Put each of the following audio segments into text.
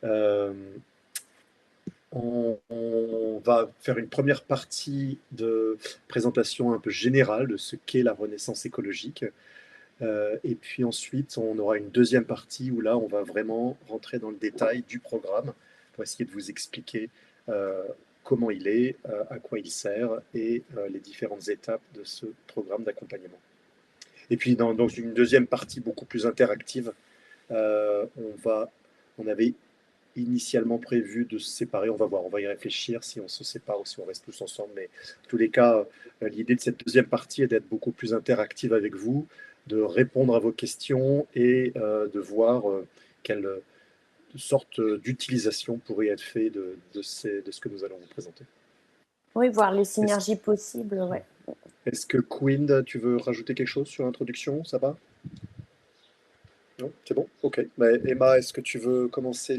Euh, on va faire une première partie de présentation un peu générale de ce qu'est la Renaissance écologique. Et puis ensuite, on aura une deuxième partie où là, on va vraiment rentrer dans le détail du programme pour essayer de vous expliquer euh, comment il est, à quoi il sert et les différentes étapes de ce programme d'accompagnement. Et puis dans une deuxième partie beaucoup plus interactive, on avait initialement prévu de se séparer. On va voir, on va y réfléchir si on se sépare ou si on reste tous ensemble. Mais en tous les cas, l'idée de cette deuxième partie est d'être beaucoup plus interactive avec vous, de répondre à vos questions et de voir quelle sorte d'utilisation pourrait être fait de ce que nous allons vous présenter. Oui, voir les Est-ce, synergies possibles, ouais. est-ce que Quinn, tu veux rajouter quelque chose sur l'introduction? Ça va? Non, c'est bon? Ok. Bah, Emma, est-ce que tu veux commencer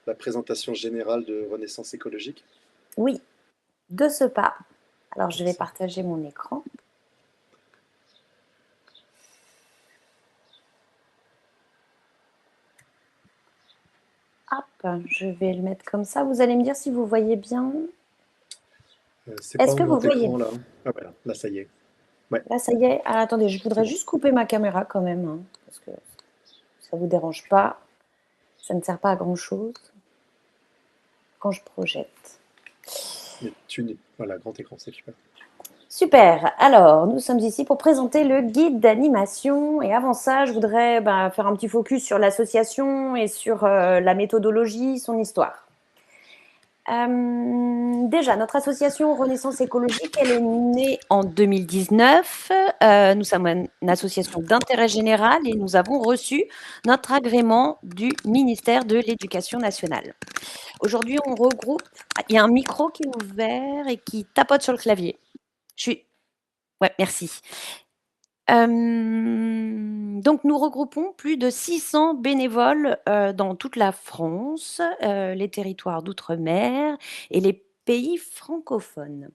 la présentation générale de Renaissance écologique? Oui, de ce pas. Alors, je vais Merci. partager mon écran. Hop, je vais le mettre comme ça. Vous allez me dire si vous voyez bien. C'est pas Est-ce en que vous grand voyez? écran là. Ah voilà, là ça y est. Ouais, Là, ça y est. Ah, attendez, je c'est voudrais bon. juste couper ma caméra quand même, hein, parce que ça vous dérange pas. Ça ne sert pas à grand-chose quand je projette. Mais voilà, grand écran, c'est super. Super. Alors, nous sommes ici pour présenter le guide d'animation. Et avant ça, je voudrais faire un petit focus sur l'association et sur la méthodologie, son histoire. Déjà, notre association Renaissance écologique, elle est née en 2019. Nous sommes une association d'intérêt général et nous avons reçu notre agrément du ministère de l'Éducation nationale. Aujourd'hui, on regroupe. Ah, il y a un micro qui est ouvert et qui tapote sur le clavier. Je suis. Ouais, merci. Donc, nous regroupons plus de 600 bénévoles dans toute la France, les territoires d'outre-mer et les pays francophones.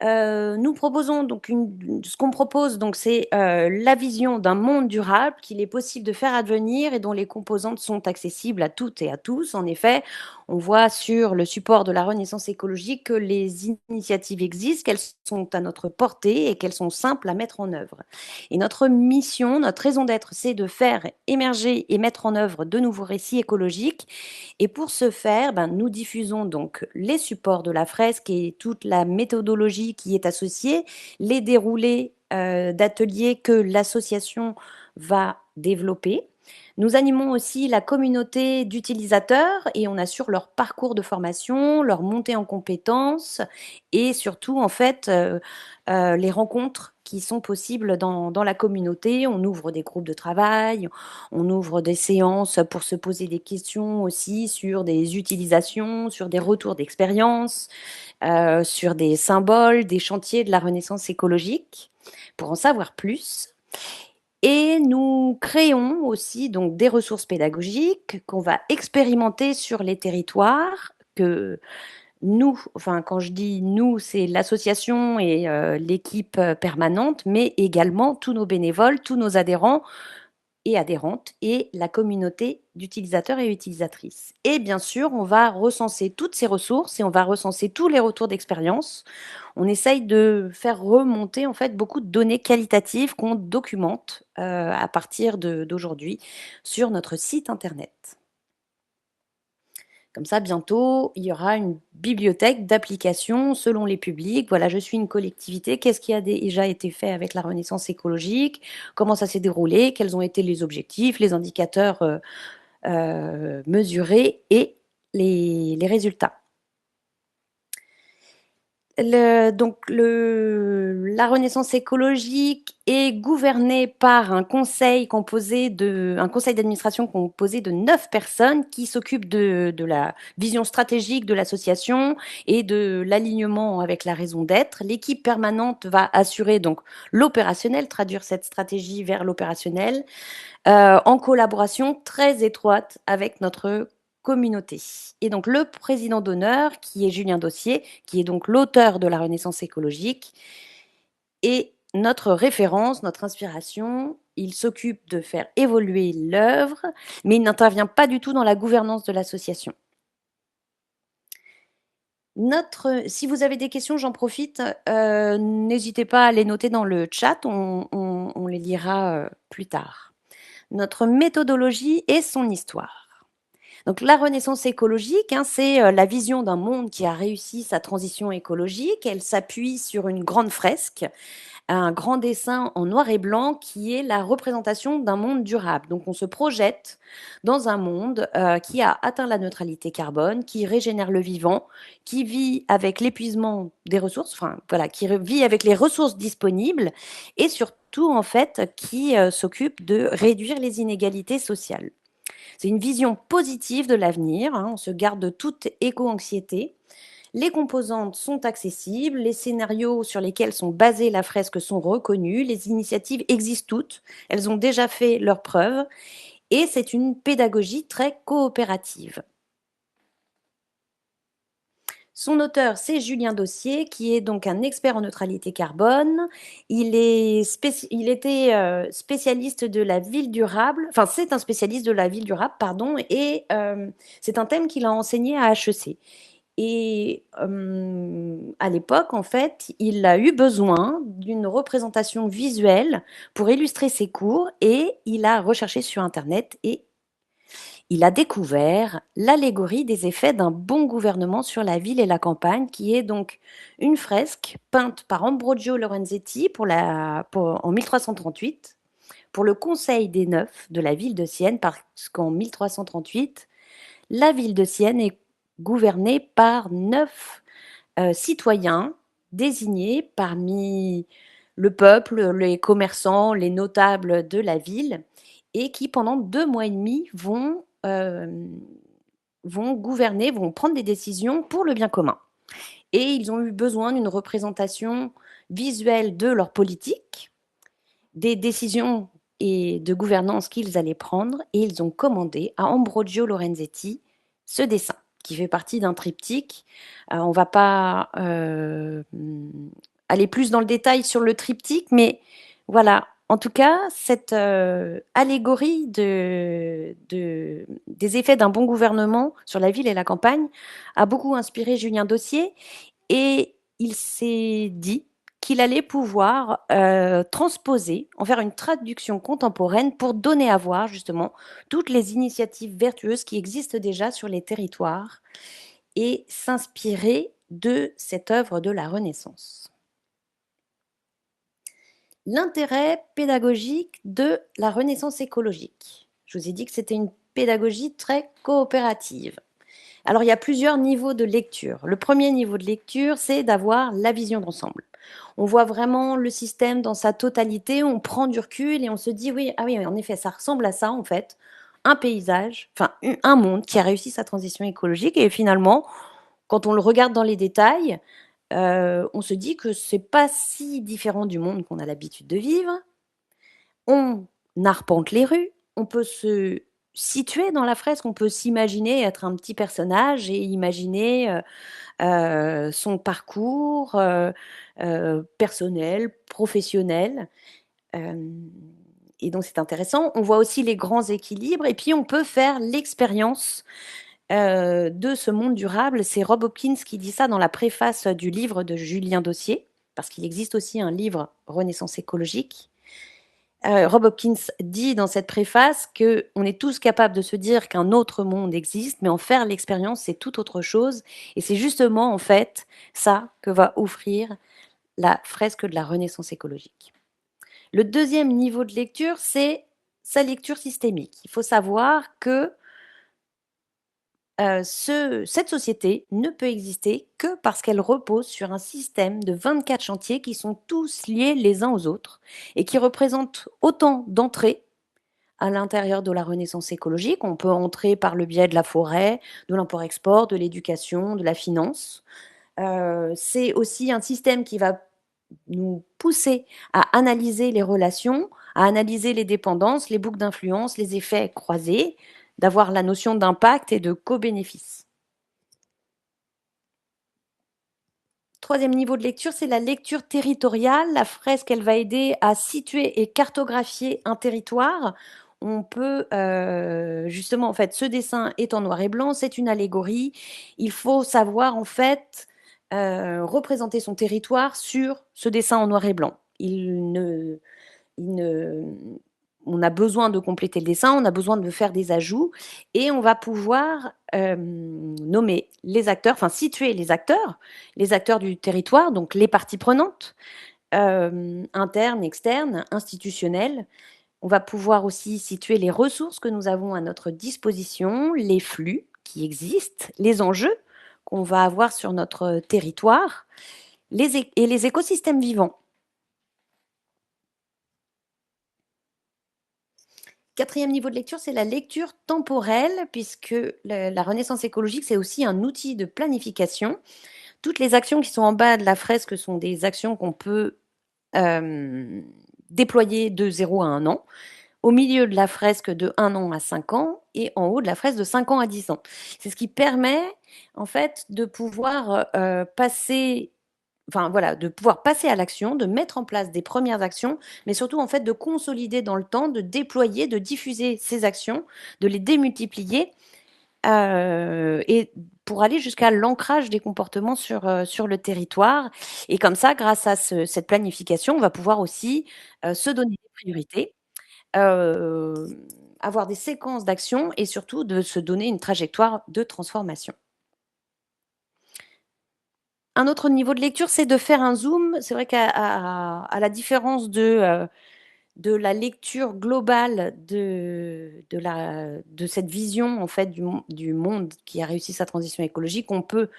Nous proposons donc ce qu'on propose donc c'est la vision d'un monde durable qu'il est possible de faire advenir et dont les composantes sont accessibles à toutes et à tous. En effet, on voit sur le support de la Renaissance écologique que les initiatives existent, qu'elles sont à notre portée et qu'elles sont simples à mettre en œuvre. Et notre mission, notre raison d'être, c'est de faire émerger et mettre en œuvre de nouveaux récits écologiques. Et pour ce faire, nous diffusons donc les supports de la fresque et toute la méthodologie qui est associée, les déroulés d'ateliers que l'association va développer. Nous animons aussi la communauté d'utilisateurs et on assure leur parcours de formation, leur montée en compétences et surtout en fait les rencontres qui sont possibles dans la communauté. On ouvre des groupes de travail, on ouvre des séances pour se poser des questions aussi sur des utilisations, sur des retours d'expérience, sur des symboles, des chantiers de la Renaissance écologique. Pour en savoir plus, et nous créons aussi donc des ressources pédagogiques qu'on va expérimenter sur les territoires, que nous, enfin quand je dis nous, c'est l'association et l'équipe permanente, mais également tous nos bénévoles, tous nos adhérents et adhérentes et la communauté d'utilisateurs et utilisatrices. Et bien sûr, on va recenser toutes ces ressources et on va recenser tous les retours d'expérience. On essaye de faire remonter en fait beaucoup de données qualitatives qu'on documente à partir d'aujourd'hui sur notre site internet. Comme ça, bientôt, il y aura une bibliothèque d'applications selon les publics. Voilà, je suis une collectivité. Qu'est-ce qui a déjà été fait avec la Renaissance écologique? Comment ça s'est déroulé? Quels ont été les objectifs, les indicateurs mesurés et les résultats? La Renaissance écologique est gouvernée par un conseil d'administration composé de 9 personnes qui s'occupent de la vision stratégique de l'association et de l'alignement avec la raison d'être. L'équipe permanente va assurer donc l'opérationnel, traduire cette stratégie vers l'opérationnel, en collaboration très étroite avec notre communauté. Et donc le président d'honneur, qui est Julien Dossier, qui est donc l'auteur de la Renaissance écologique, et notre référence, notre inspiration. Il s'occupe de faire évoluer l'œuvre, mais il n'intervient pas du tout dans la gouvernance de l'association. Si vous avez des questions, j'en profite. N'hésitez pas à les noter dans le chat, on les lira plus tard. Notre méthodologie et son histoire. Donc la renaissance écologique, c'est la vision d'un monde qui a réussi sa transition écologique. Elle s'appuie sur une grande fresque, un grand dessin en noir et blanc qui est la représentation d'un monde durable. Donc on se projette dans un monde qui a atteint la neutralité carbone, qui régénère le vivant, qui vit avec l'épuisement des ressources, enfin voilà, qui vit avec les ressources disponibles et surtout en fait qui s'occupe de réduire les inégalités sociales. C'est une vision positive de l'avenir, on se garde de toute éco-anxiété. Les composantes sont accessibles, les scénarios sur lesquels sont basées la fresque sont reconnus, les initiatives existent toutes, elles ont déjà fait leurs preuves et c'est une pédagogie très coopérative. Son auteur, c'est Julien Dossier, qui est donc un expert en neutralité carbone. Il était spécialiste de la ville durable, enfin c'est un spécialiste de la ville durable, pardon, et c'est un thème qu'il a enseigné à HEC. Et à l'époque, en fait, il a eu besoin d'une représentation visuelle pour illustrer ses cours et il a recherché sur Internet et il a découvert l'allégorie des effets d'un bon gouvernement sur la ville et la campagne, qui est donc une fresque peinte par Ambrogio Lorenzetti en 1338 pour le Conseil des Neufs de la ville de Sienne, parce qu'en 1338, la ville de Sienne est gouvernée par 9 citoyens désignés parmi le peuple, les commerçants, les notables de la ville, et qui pendant 2 mois et demi vont gouverner, vont prendre des décisions pour le bien commun. Et ils ont eu besoin d'une représentation visuelle de leur politique, des décisions et de gouvernance qu'ils allaient prendre, et ils ont commandé à Ambrogio Lorenzetti ce dessin, qui fait partie d'un triptyque. On ne va pas aller plus dans le détail sur le triptyque, mais voilà. En tout cas, cette allégorie des effets d'un bon gouvernement sur la ville et la campagne a beaucoup inspiré Julien Dossier et il s'est dit qu'il allait pouvoir transposer, en faire une traduction contemporaine pour donner à voir justement toutes les initiatives vertueuses qui existent déjà sur les territoires et s'inspirer de cette œuvre de la Renaissance. L'intérêt pédagogique de la Renaissance écologique. Je vous ai dit que c'était une pédagogie très coopérative. Alors, il y a plusieurs niveaux de lecture. Le premier niveau de lecture, c'est d'avoir la vision d'ensemble. On voit vraiment le système dans sa totalité, on prend du recul et on se dit, oui, ah oui, en effet, ça ressemble à ça, en fait. Un paysage, enfin, un monde qui a réussi sa transition écologique. Et finalement, quand on le regarde dans les détails, on se dit que c'est pas si différent du monde qu'on a l'habitude de vivre. On arpente les rues, on peut se situer dans la fresque, on peut s'imaginer être un petit personnage et imaginer son parcours personnel, professionnel. Et donc c'est intéressant. On voit aussi les grands équilibres et puis on peut faire l'expérience de ce monde durable. C'est Rob Hopkins qui dit ça dans la préface du livre de Julien Dossier, parce qu'il existe aussi un livre Renaissance écologique. Rob Hopkins dit dans cette préface qu'on est tous capables de se dire qu'un autre monde existe, mais en faire l'expérience, c'est tout autre chose. Et c'est justement, en fait, ça que va offrir la fresque de la Renaissance écologique. Le deuxième niveau de lecture, c'est sa lecture systémique. Il faut savoir que cette société ne peut exister que parce qu'elle repose sur un système de 24 chantiers qui sont tous liés les uns aux autres et qui représentent autant d'entrées à l'intérieur de la renaissance écologique. On peut entrer par le biais de la forêt, de l'import-export, de l'éducation, de la finance. C'est aussi un système qui va nous pousser à analyser les relations, à analyser les dépendances, les boucles d'influence, les effets croisés, d'avoir la notion d'impact et de co-bénéfice. Troisième niveau de lecture, c'est la lecture territoriale. La fresque, elle va aider à situer et cartographier un territoire. On peut justement, en fait, ce dessin est en noir et blanc, c'est une allégorie. Il faut savoir, en fait, représenter son territoire sur ce dessin en noir et blanc. Il ne, on a besoin de compléter le dessin, on a besoin de faire des ajouts et on va pouvoir nommer les acteurs, enfin situer les acteurs du territoire, donc les parties prenantes, internes, externes, institutionnelles. On va pouvoir aussi situer les ressources que nous avons à notre disposition, les flux qui existent, les enjeux qu'on va avoir sur notre territoire et les écosystèmes vivants. Quatrième niveau de lecture, c'est la lecture temporelle, puisque la renaissance écologique, c'est aussi un outil de planification. Toutes les actions qui sont en bas de la fresque sont des actions qu'on peut déployer de 0 à 1 an, au milieu de la fresque de 1 an à 5 ans et en haut de la fresque de 5 ans à 10 ans. C'est ce qui permet en fait de pouvoir passer de pouvoir passer à l'action, de mettre en place des premières actions, mais surtout en fait de consolider dans le temps, de déployer, de diffuser ces actions, de les démultiplier et pour aller jusqu'à l'ancrage des comportements sur le territoire. Et comme ça, grâce à cette planification, on va pouvoir aussi se donner des priorités, euh, avoir des séquences d'actions et surtout de se donner une trajectoire de transformation. Un autre niveau de lecture, c'est de faire un zoom. C'est vrai qu'à la différence de la lecture globale de cette vision en fait du monde qui a réussi sa transition écologique, on peut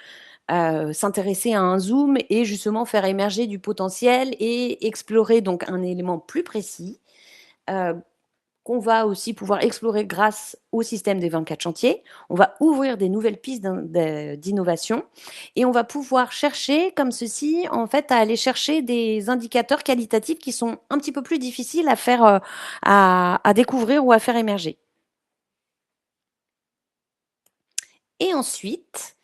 s'intéresser à un zoom et justement faire émerger du potentiel et explorer donc un élément plus précis euh, qu'on va aussi pouvoir explorer grâce au système des 24 chantiers. On va ouvrir des nouvelles pistes d'innovation et on va pouvoir chercher, comme ceci, en fait, à aller chercher des indicateurs qualitatifs qui sont un petit peu plus difficiles à faire, à découvrir ou à faire émerger. Et ensuite,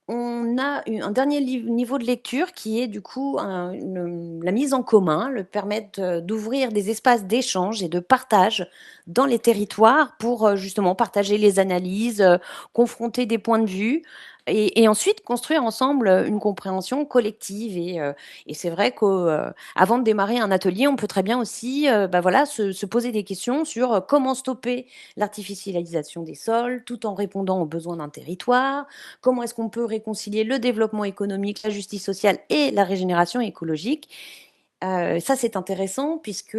on a un dernier niveau de lecture qui est du coup la mise en commun, le permettre d'ouvrir des espaces d'échange et de partage dans les territoires pour justement partager les analyses, confronter des points de vue et ensuite construire ensemble une compréhension collective. Et c'est vrai qu'avant de démarrer un atelier, on peut très bien aussi se poser des questions sur comment stopper l'artificialisation des sols tout en répondant aux besoins d'un territoire. Comment est-ce qu'on peut réconcilier le développement économique, la justice sociale et la régénération écologique. Ça, c'est intéressant puisque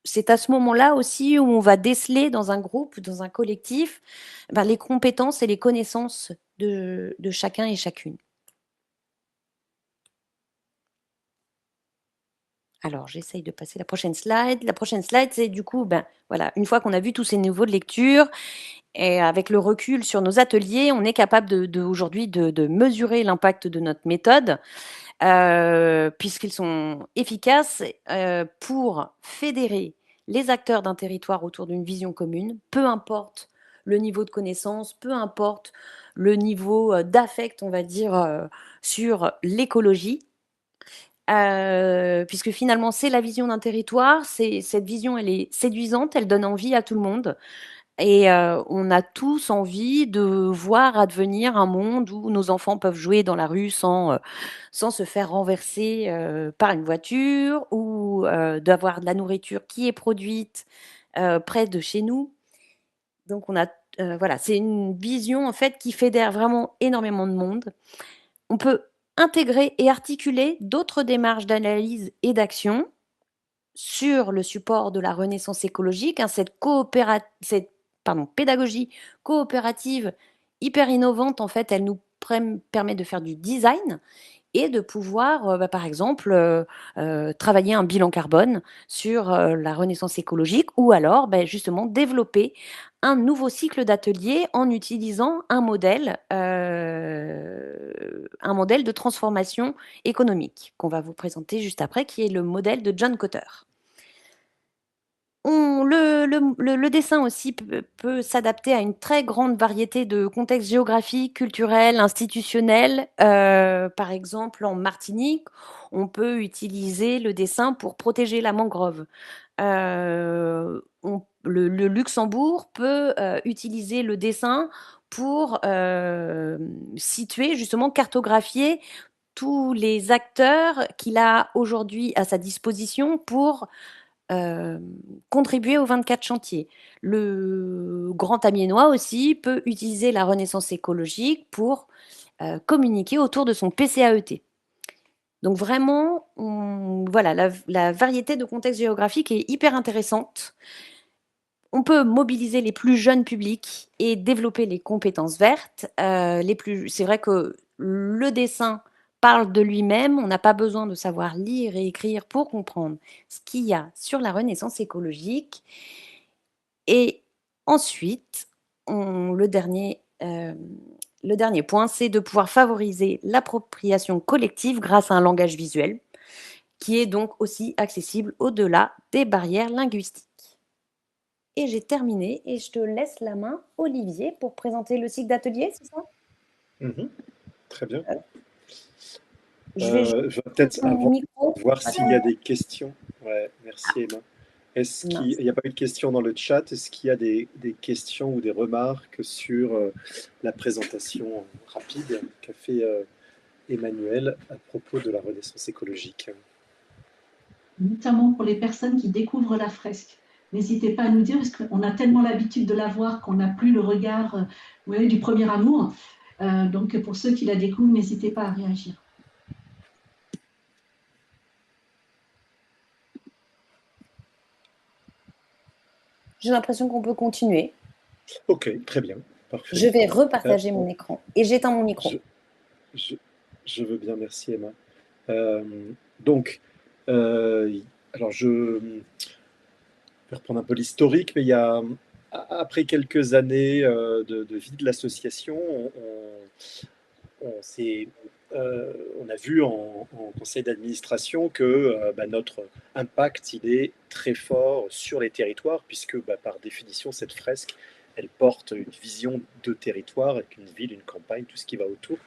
c'est à ce moment-là aussi où on va déceler dans un groupe, dans un collectif, les compétences et les connaissances de chacun et chacune. Alors, j'essaye de passer la prochaine slide. La prochaine slide, c'est du coup, une fois qu'on a vu tous ces niveaux de lecture, et avec le recul sur nos ateliers, on est capable aujourd'hui de mesurer l'impact de notre méthode, puisqu'ils sont efficaces pour fédérer les acteurs d'un territoire autour d'une vision commune, peu importe le niveau de connaissance, peu importe le niveau d'affect, on va dire, sur l'écologie. Puisque finalement c'est la vision d'un territoire, cette vision elle est séduisante, elle donne envie à tout le monde. Et on a tous envie de voir advenir un monde où nos enfants peuvent jouer dans la rue sans se faire renverser par une voiture ou d'avoir de la nourriture qui est produite près de chez nous. Donc c'est une vision en fait qui fédère vraiment énormément de monde. On peut intégrer et articuler d'autres démarches d'analyse et d'action sur le support de la renaissance écologique, cette pédagogie coopérative hyper innovante, en fait, elle nous permet de faire du design et de pouvoir, par exemple, travailler un bilan carbone sur la renaissance écologique ou alors justement développer un nouveau cycle d'atelier en utilisant un modèle de transformation économique qu'on va vous présenter juste après, qui est le modèle de John Kotter. Le dessin aussi peut s'adapter à une très grande variété de contextes géographiques, culturels, institutionnels. Par exemple, en Martinique, on peut utiliser le dessin pour protéger la mangrove. Le Luxembourg peut utiliser le dessin pour situer, justement, cartographier tous les acteurs qu'il a aujourd'hui à sa disposition pour euh, contribuer aux 24 chantiers. Le Grand Amiénois aussi peut utiliser la Renaissance écologique pour communiquer autour de son PCAET. Donc vraiment, voilà, la variété de contextes géographiques est hyper intéressante. On peut mobiliser les plus jeunes publics et développer les compétences vertes. C'est vrai que le dessin parle de lui-même. On n'a pas besoin de savoir lire et écrire pour comprendre ce qu'il y a sur la Renaissance écologique. Et ensuite, le dernier point, c'est de pouvoir favoriser l'appropriation collective grâce à un langage visuel qui est donc aussi accessible au-delà des barrières linguistiques. Et j'ai terminé et je te laisse la main, Olivier, pour présenter le cycle d'atelier, c'est ça? Mhm. Très bien. Euh, Je vais juste Je vais mettre peut-être mon avant micro. voir s'il y a des questions. Ouais, merci Emma. Est-ce qu'il Mince. n'y a pas eu de questions dans le chat? Est-ce qu'il y a des questions ou des remarques sur la présentation rapide qu'a fait Emmanuel à propos de la Renaissance écologique? Notamment pour les personnes qui découvrent la fresque. N'hésitez pas à nous dire, parce qu'on a tellement l'habitude de la voir qu'on n'a plus le regard du premier amour. Donc, pour ceux qui la découvrent, n'hésitez pas à réagir. J'ai l'impression qu'on peut continuer. Ok, très bien, Je parfait. vais Euh, repartager mon écran et j'éteins mon micro. je, je- je veux bien, merci Emma. Euh, donc, euh, alors je vais reprendre un peu l'historique, mais après quelques années de vie de l'association, on s'est, on a vu en conseil d'administration que notre impact, il est très fort sur les territoires, puisque par définition, cette fresque, elle porte une vision de territoire, avec une ville, une campagne, tout ce qui va autour.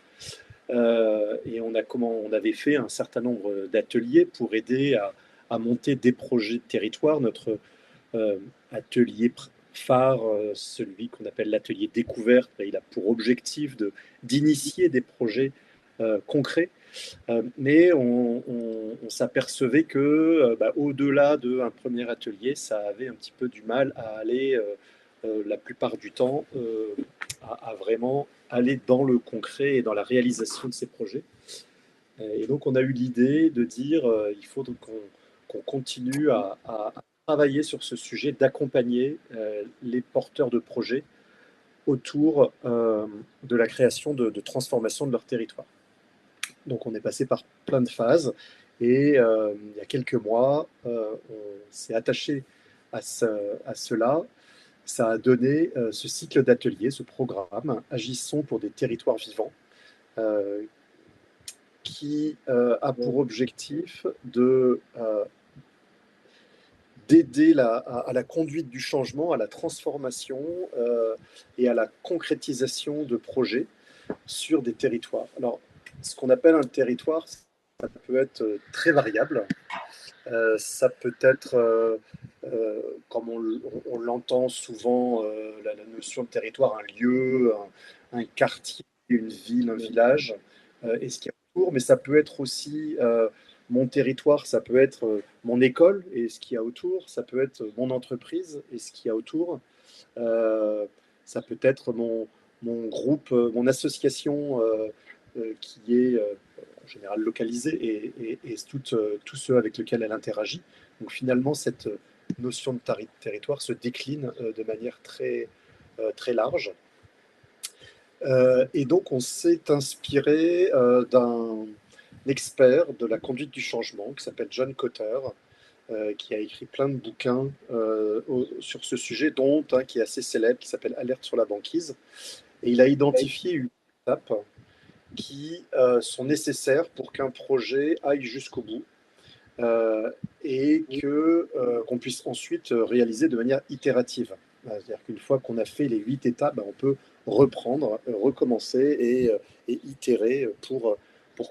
Et on avait fait un certain nombre d'ateliers pour aider à monter des projets de territoire. Notre atelier phare, celui qu'on appelle l'atelier découverte, il a pour objectif d'initier des projets concrets. Mais on s'apercevait que au-delà d'un premier atelier, ça avait un petit peu du mal à aller la plupart du temps à vraiment aller dans le concret et dans la réalisation de ces projets. Et donc on a eu l'idée de dire il faut qu'on continue à travailler sur ce sujet, d'accompagner les porteurs de projets autour de la création de transformation de leur territoire. Donc on est passé par plein de phases et il y a quelques mois, on s'est attaché à cela. Ça a donné ce cycle d'ateliers, ce programme, Agissons pour des territoires vivants, euh, qui a pour objectif d'aider à la conduite du changement, à la transformation et à la concrétisation de projets sur des territoires. Alors, ce qu'on appelle un territoire, ça peut être très variable. Ça peut être, comme on l'entend souvent, la notion de territoire, un lieu, un quartier, une ville, un village, et ce qui est autour, mais ça peut être aussi mon territoire, ça peut être mon école et ce qu'il y a autour, ça peut être mon entreprise et ce qu'il y a autour, euh, ça peut être mon groupe, mon association qui est en général localisée et tous ceux avec lesquels elle interagit. Donc finalement, cette notion de territoire se décline de manière très large. Et donc on s'est inspiré d'un expert de la conduite du changement qui s'appelle John Cotter, qui a écrit plein de bouquins sur ce sujet, dont un qui est assez célèbre, qui s'appelle Alerte sur la banquise. Et il a identifié une étape qui sont nécessaires pour qu'un projet aille jusqu'au bout. et qu'on puisse ensuite réaliser de manière itérative. C'est-à-dire qu'une fois qu'on a fait les 8 étapes, on peut reprendre, recommencer et itérer pour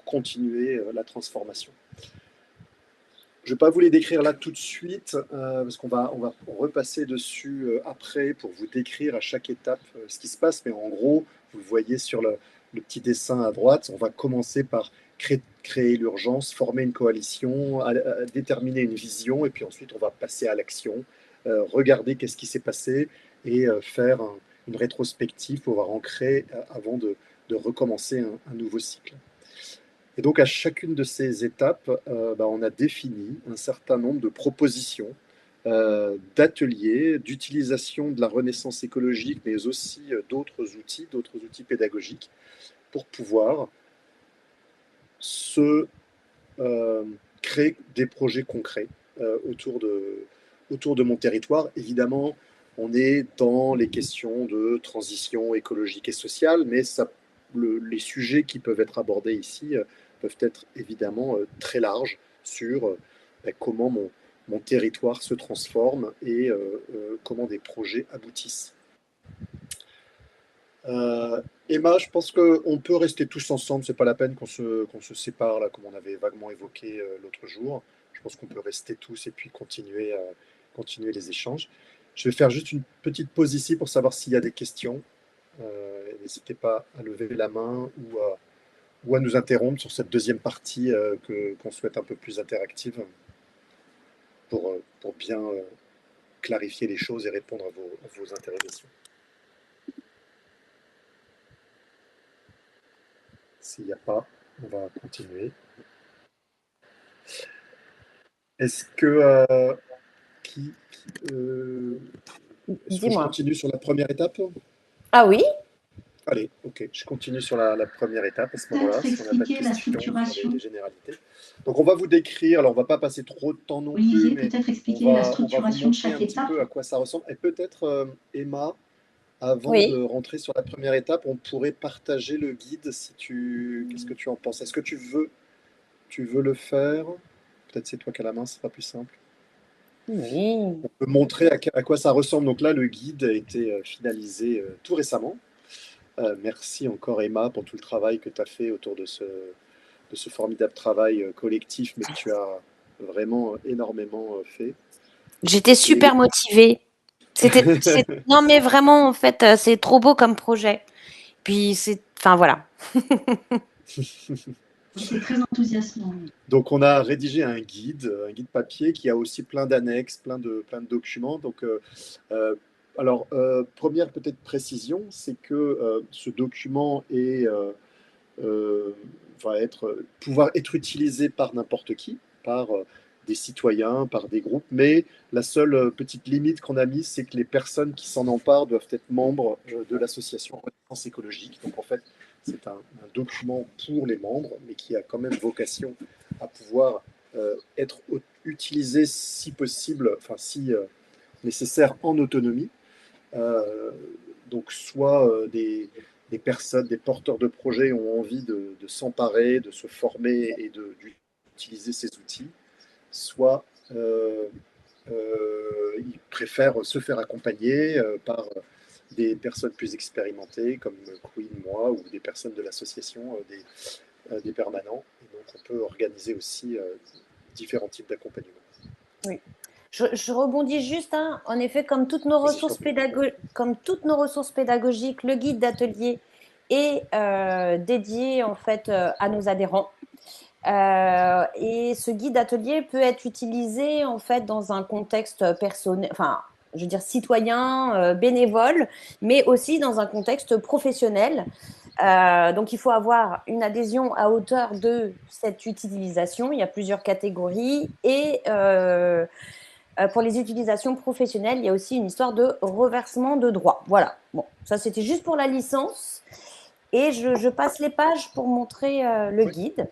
continuer la transformation. Je ne vais pas vous les décrire là tout de suite, parce qu'on va repasser dessus après pour vous décrire à chaque étape ce qui se passe. Mais en gros, vous le voyez sur le petit dessin à droite, on va commencer par créer l'urgence, former une coalition, déterminer une vision, et puis ensuite on va passer à l'action, regarder qu'est-ce qui s'est passé et faire une rétrospective pour pouvoir ancrer avant de recommencer un nouveau cycle. Et donc, à chacune de ces étapes, on a défini un certain nombre de propositions, d'ateliers, d'utilisation de la renaissance écologique, mais aussi d'autres outils pédagogiques, pour pouvoir créer des projets concrets autour de mon territoire. Évidemment, on est dans les questions de transition écologique et sociale, mais les sujets qui peuvent être abordés ici peuvent être évidemment très larges sur comment mon territoire se transforme et comment des projets aboutissent. Emma, je pense qu'on peut rester tous ensemble, c'est pas la peine qu'on se sépare, là, comme on avait vaguement évoqué l'autre jour. Je pense qu'on peut rester tous et puis continuer les échanges. Je vais faire juste une petite pause ici pour savoir s'il y a des questions. N'hésitez pas à lever la main ou à nous interrompre sur cette deuxième partie qu'on souhaite un peu plus interactive pour bien clarifier les choses et répondre à vos interrogations. S'il n'y a pas, on va continuer. Est-ce que je continue sur la première étape? Ah oui? Allez, ok, je continue sur la première étape à ce moment-là, si on n'a pas de questions sur les généralités. Donc on va vous décrire, alors on ne va pas passer trop de temps non plus, mais peut-être expliquer la structuration de chaque étape. Un petit peu à quoi ça ressemble. Et peut-être, Emma, avant de rentrer sur la première étape, on pourrait partager le guide si qu'est-ce que tu en penses? Est-ce que tu veux le faire? Peut-être c'est toi qui as la main, ce sera plus simple. Oui. On peut montrer à quoi ça ressemble. Donc là, le guide a été finalisé tout récemment. Merci encore Emma pour tout le travail que tu as fait autour de ce formidable travail collectif, mais que tu as vraiment énormément fait. J'étais super motivée. Non mais vraiment, en fait, c'est trop beau comme projet. Puis voilà. C'est très enthousiasmant. Donc on a rédigé un guide papier qui a aussi plein d'annexes, plein de documents. Donc première peut-être précision, c'est que ce document va pouvoir être utilisé par n'importe qui, par des citoyens, par des groupes, mais la seule petite limite qu'on a mise, c'est que les personnes qui s'en emparent doivent être membres de l'association Renaissance écologique. Donc en fait, c'est un document pour les membres, mais qui a quand même vocation à pouvoir être utilisé si possible, enfin si nécessaire en autonomie. Donc soit des personnes, des porteurs de projets ont envie de s'emparer, de se former et d'utiliser ces outils, soit ils préfèrent se faire accompagner par des personnes plus expérimentées comme Queen, moi, ou des personnes de l'association, des permanents. Et donc on peut organiser aussi différents types d'accompagnement. Oui. Je rebondis juste, en effet, comme toutes nos ressources pédagogiques, le guide d'atelier est dédié en fait à nos adhérents. Et ce guide d'atelier peut être utilisé en fait dans un contexte personnel, enfin, je veux dire citoyen, bénévole, mais aussi dans un contexte professionnel. Donc, il faut avoir une adhésion à hauteur de cette utilisation. Il y a plusieurs catégories et pour les utilisations professionnelles, il y a aussi une histoire de reversement de droits. Voilà. Bon, ça c'était juste pour la licence. Et je passe les pages pour montrer le guide.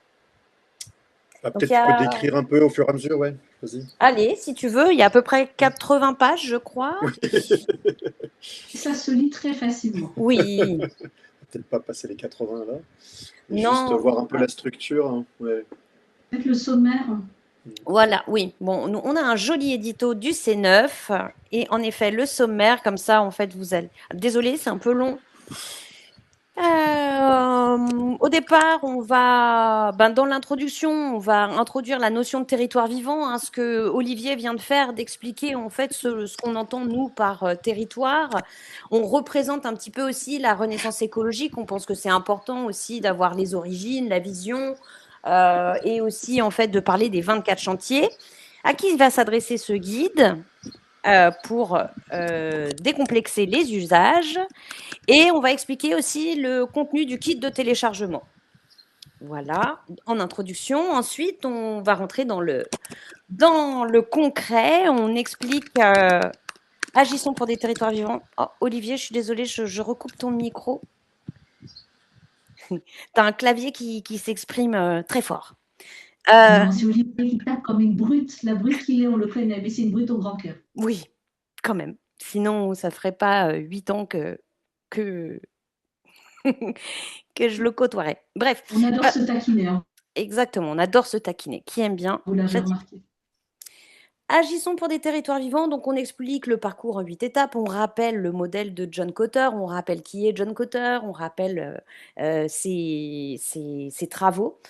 Peut-être tu peux décrire un peu au fur et à mesure, ouais. Vas-y. Allez, si tu veux, il y a à peu près 80 pages, je crois. Ça se lit très facilement. Oui. Peut-être pas passer les 80 là. Non. Juste voir un peu la structure. Hein. Ouais. Peut-être le sommaire. Voilà, oui. Bon, on a un joli édito du C9 et en effet, le sommaire, comme ça, en fait, vous allez. Désolée, c'est un peu long. Au départ, dans l'introduction, on va introduire la notion de territoire vivant, hein, ce que Olivier vient de faire, d'expliquer en fait ce qu'on entend nous par territoire. On représente un petit peu aussi la renaissance écologique. On pense que c'est important aussi d'avoir les origines, la vision, et aussi en fait de parler des 24 chantiers. À qui va s'adresser ce guide pour décomplexer les usages? Et on va expliquer aussi le contenu du kit de téléchargement. Voilà, en introduction. Ensuite, on va rentrer dans le concret. On explique agissons pour des territoires vivants. Oh, Olivier, je suis désolée, je recoupe ton micro. Tu as un clavier qui s'exprime très fort. Non, c'est Olivier qui tape comme une brute. La brute qu'il est, on le connaît, mais c'est une brute au grand cœur. Oui, quand même. Sinon, ça ne ferait pas 8 ans que, que je le côtoierais. Bref. On adore se taquiner. Hein. Exactement, on adore se taquiner. Qui aime bien? Vous l'avez remarqué. Agissons pour des territoires vivants, donc on explique le parcours en 8 étapes, on rappelle le modèle de John Cotter, on rappelle qui est John Cotter, on rappelle ses travaux.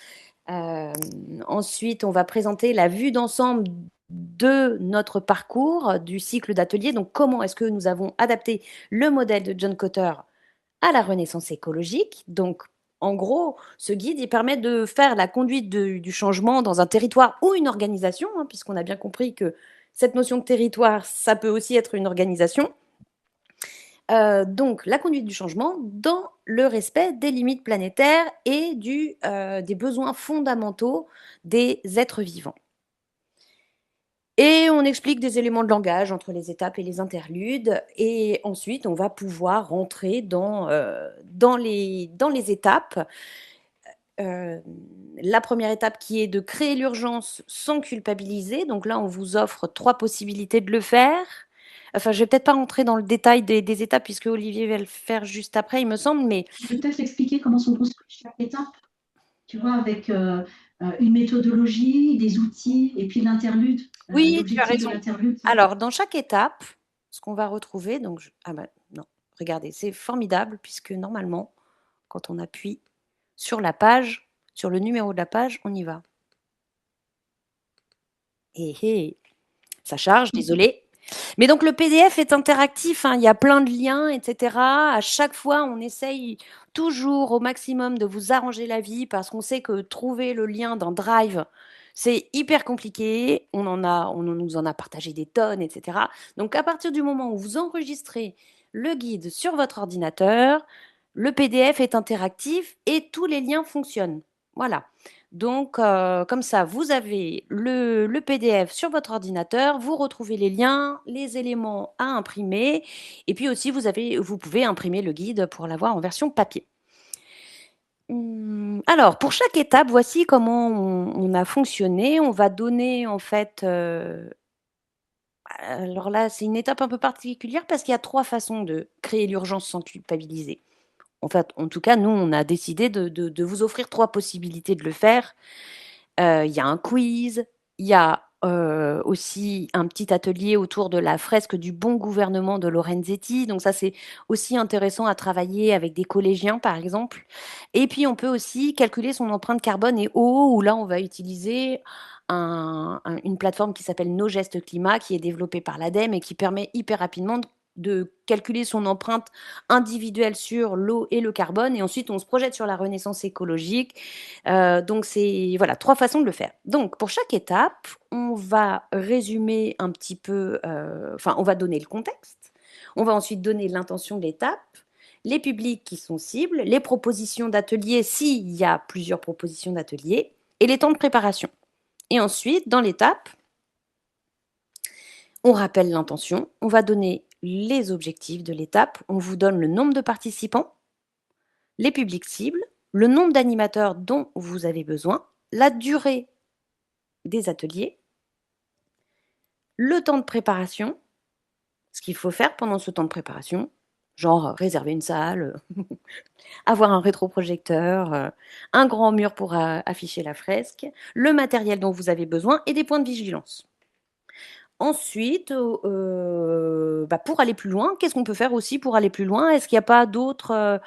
Ensuite, on va présenter la vue d'ensemble de notre parcours du cycle d'atelier, donc comment est-ce que nous avons adapté le modèle de John Cotter à la renaissance écologique. Donc, en gros, ce guide, il permet de faire la conduite du changement dans un territoire ou une organisation, hein, puisqu'on a bien compris que cette notion de territoire, ça peut aussi être une organisation. Donc, la conduite du changement dans le respect des limites planétaires et des besoins fondamentaux des êtres vivants. Et on explique des éléments de langage entre les étapes et les interludes. Et ensuite, on va pouvoir rentrer dans les étapes. La première étape qui est de créer l'urgence sans culpabiliser. Donc là, on vous offre 3 possibilités de le faire. Enfin, je vais peut-être pas rentrer dans le détail des étapes puisque Olivier va le faire juste après, il me semble. Mais Je vais peut-être expliquer comment sont construites chaque étape. Tu vois, avec une méthodologie, des outils et puis l'interlude. oui, tu as L'objectif de raison. l'interlude. Alors, dans chaque étape, ce qu'on va retrouver, donc ah ben non, regardez, c'est formidable puisque normalement, quand on appuie sur la page, sur le numéro de la page, on y va. Et ça charge, désolé. Mais donc le PDF est interactif, hein, il y a plein de liens, etc. À chaque fois, on essaye toujours au maximum de vous arranger la vie parce qu'on sait que trouver le lien dans Drive, c'est hyper compliqué. On nous en a partagé des tonnes, etc. Donc à partir du moment où vous enregistrez le guide sur votre ordinateur, le PDF est interactif et tous les liens fonctionnent. Voilà. Donc, comme ça, vous avez le PDF sur votre ordinateur, vous retrouvez les liens, les éléments à imprimer, et puis aussi vous pouvez imprimer le guide pour l'avoir en version papier. Alors, pour chaque étape, voici comment on a fonctionné. On va donner en fait. Alors là, c'est une étape un peu particulière parce qu'il y a 3 façons de créer l'urgence sans culpabiliser. En fait, en tout cas, nous, on a décidé de vous offrir 3 possibilités de le faire. Il y a un quiz, il y a aussi un petit atelier autour de la fresque du bon gouvernement de Lorenzetti. Donc ça, c'est aussi intéressant à travailler avec des collégiens, par exemple. Et puis, on peut aussi calculer son empreinte carbone et eau, où là, on va utiliser une plateforme qui s'appelle Nos Gestes Climat, qui est développée par l'ADEME et qui permet hyper rapidement de calculer son empreinte individuelle sur l'eau et le carbone. Et ensuite, on se projette sur la renaissance écologique. Donc, c'est voilà 3 façons de le faire. Donc, pour chaque étape, on va résumer un petit peu, on va donner le contexte. On va ensuite donner l'intention de l'étape, les publics qui sont cibles, les propositions d'atelier s'il y a plusieurs propositions d'atelier et les temps de préparation. Et ensuite, dans l'étape, on rappelle l'intention, on va donner les objectifs de l'étape, on vous donne le nombre de participants, les publics cibles, le nombre d'animateurs dont vous avez besoin, la durée des ateliers, le temps de préparation, ce qu'il faut faire pendant ce temps de préparation, genre réserver une salle, avoir un rétroprojecteur, un grand mur pour afficher la fresque, le matériel dont vous avez besoin et des points de vigilance. Ensuite, pour aller plus loin, qu'est-ce qu'on peut faire aussi pour aller plus loin? Est-ce qu'il n'y a pas d'autres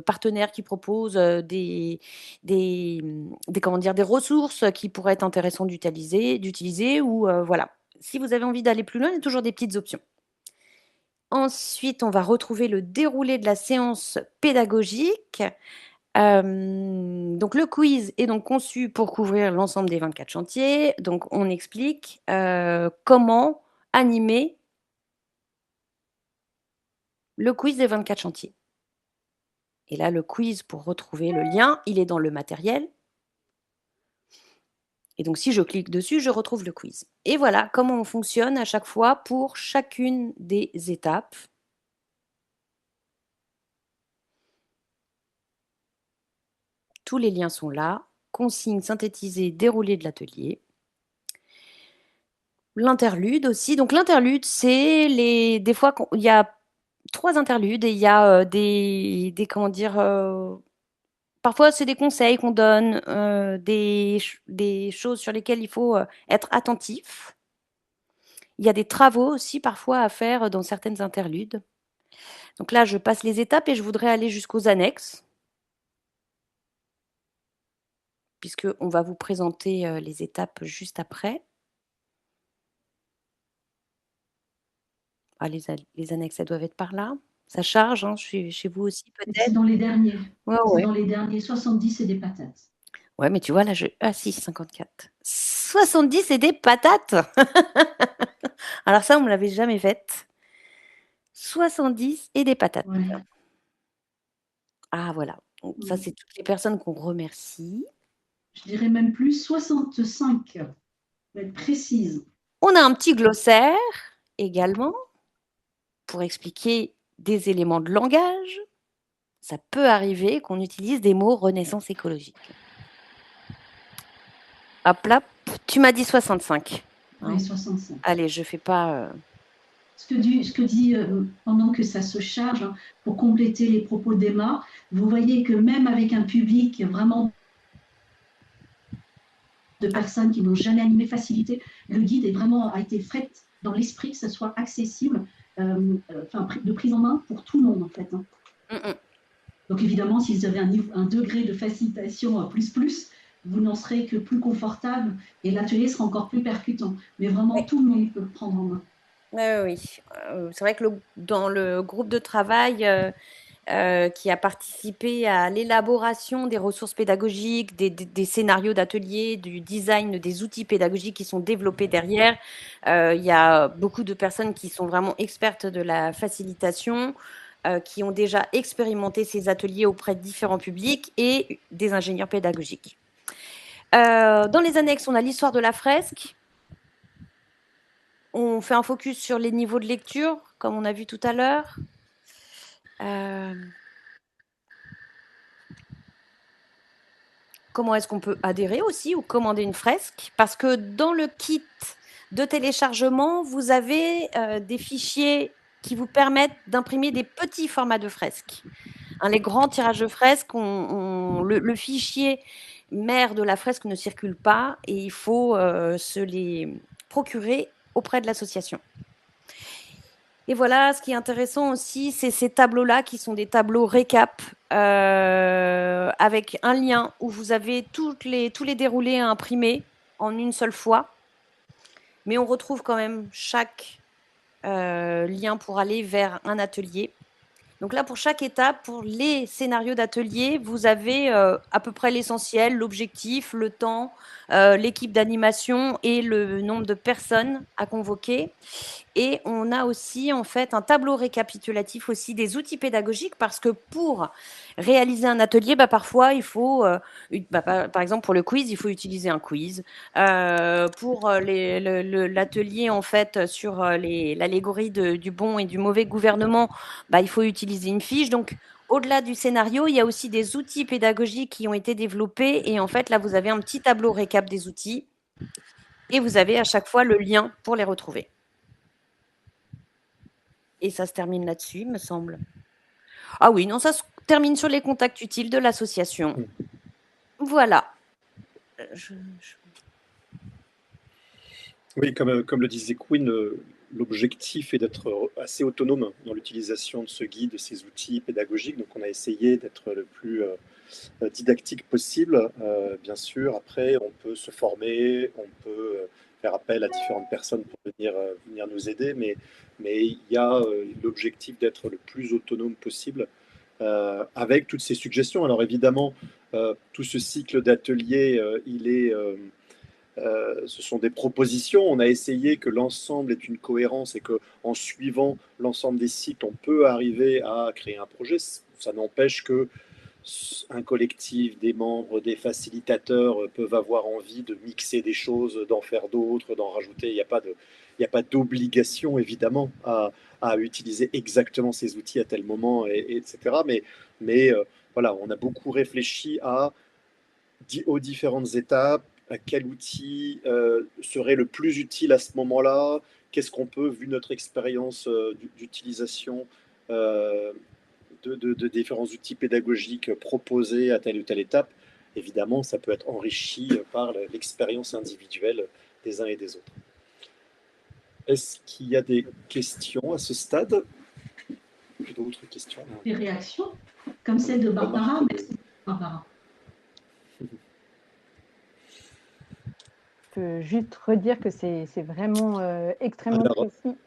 partenaires qui proposent comment dire, des ressources qui pourraient être intéressantes d'utiliser ou voilà. Si vous avez envie d'aller plus loin, il y a toujours des petites options. Ensuite, on va retrouver le déroulé de la séance pédagogique. Donc le quiz est donc conçu pour couvrir l'ensemble des 24 chantiers. Donc on explique comment animer le quiz des 24 chantiers. Et là, le quiz, pour retrouver le lien, il est dans le matériel. Et donc si je clique dessus, je retrouve le quiz. Et voilà comment on fonctionne à chaque fois pour chacune des étapes. Tous les liens sont là. Consignes synthétisées, déroulé de l'atelier. L'interlude aussi. Donc l'interlude, c'est des fois il y a 3 interludes et il y a comment dire, parfois c'est des conseils qu'on donne, des choses sur lesquelles il faut être attentif. Il y a des travaux aussi parfois à faire dans certaines interludes. Donc là, je passe les étapes et je voudrais aller jusqu'aux annexes, puisqu'on va vous présenter les étapes juste après. Ah, les annexes, elles doivent être par là. Ça charge, hein, chez vous aussi peut-être. C'est dans les derniers. Ouais, c'est ouais. dans les derniers. 70 et des patates. Ouais, mais tu vois, là, Ah si, 54. 70 et des patates. Alors ça, on ne me l'avait jamais faite. 70 et des patates. Ouais. Ah, voilà. Donc, ça, c'est toutes les personnes qu'on remercie. Je dirais même plus 65, pour être précise. On a un petit glossaire également pour expliquer des éléments de langage. Ça peut arriver qu'on utilise des mots renaissance écologique. Hop là, tu m'as dit 65. Hein. Oui, 65. Allez, je ne fais pas... Ce que dit pendant que ça se charge, hein, pour compléter les propos d'Emma, vous voyez que même avec un public vraiment de personnes qui n'ont jamais animé Facilité, le guide a été fait dans l'esprit que ce soit accessible, de prise en main pour tout le monde en fait. Hein. Donc évidemment, s'ils avaient un degré de facilitation plus, vous n'en serez que plus confortable et l'atelier sera encore plus percutant. Mais vraiment, tout le monde peut le prendre en main. Oui, c'est vrai que dans le groupe de travail qui a participé à l'élaboration des ressources pédagogiques, des scénarios d'atelier, du design des outils pédagogiques qui sont développés derrière, il y a beaucoup de personnes qui sont vraiment expertes de la facilitation, qui ont déjà expérimenté ces ateliers auprès de différents publics et des ingénieurs pédagogiques. Dans les annexes, on a l'histoire de la fresque. On fait un focus sur les niveaux de lecture, comme on a vu tout à l'heure. Comment est-ce qu'on peut adhérer aussi ou commander une fresque? Parce que dans le kit de téléchargement, vous avez des fichiers qui vous permettent d'imprimer des petits formats de fresques. Les grands tirages de fresques, le fichier mère de la fresque ne circule pas et il faut se les procurer auprès de l'association. Et voilà, ce qui est intéressant aussi, c'est ces tableaux-là qui sont des tableaux récap avec un lien où vous avez tous les déroulés à imprimer en une seule fois. Mais on retrouve quand même chaque lien pour aller vers un atelier. Donc là, pour chaque étape, pour les scénarios d'atelier, vous avez à peu près l'essentiel, l'objectif, le temps, l'équipe d'animation et le nombre de personnes à convoquer. Et on a aussi en fait un tableau récapitulatif aussi des outils pédagogiques parce que pour réaliser un atelier, parfois il faut, par exemple pour le quiz, il faut utiliser un quiz. Pour l'atelier en fait sur l'allégorie du bon et du mauvais gouvernement, il faut utiliser une fiche. Donc au-delà du scénario, il y a aussi des outils pédagogiques qui ont été développés et en fait là vous avez un petit tableau récap des outils et vous avez à chaque fois le lien pour les retrouver. Et ça se termine là-dessus, il me semble. Ah oui, non, ça se termine sur les contacts utiles de l'association. Voilà. Oui, comme le disait Quinn, l'objectif est d'être assez autonome dans l'utilisation de ce guide, de ces outils pédagogiques. Donc, on a essayé d'être le plus didactique possible. Bien sûr, après, on peut se former, on peut faire appel à différentes personnes pour venir nous aider, mais il y a l'objectif d'être le plus autonome possible avec toutes ces suggestions. Alors, évidemment, tout ce cycle d'ateliers, ce sont des propositions. On a essayé que l'ensemble ait une cohérence et que, en suivant l'ensemble des cycles, on peut arriver à créer un projet. Ça n'empêche que un collectif, des membres, des facilitateurs peuvent avoir envie de mixer des choses, d'en faire d'autres, d'en rajouter. Il n'y a pas d'obligation, évidemment, à utiliser exactement ces outils à tel moment, etc. Mais voilà, on a beaucoup réfléchi aux différentes étapes, à quel outil serait le plus utile à ce moment-là, qu'est-ce qu'on peut, vu notre expérience d'utilisation de différents outils pédagogiques proposés à telle ou telle étape. Évidemment, ça peut être enrichi par l'expérience individuelle des uns et des autres. Est-ce qu'il y a des questions à ce stade? D'autres questions? Des réactions, comme celle de Barbara. Merci, Barbara. Je peux juste redire que c'est vraiment extrêmement précis.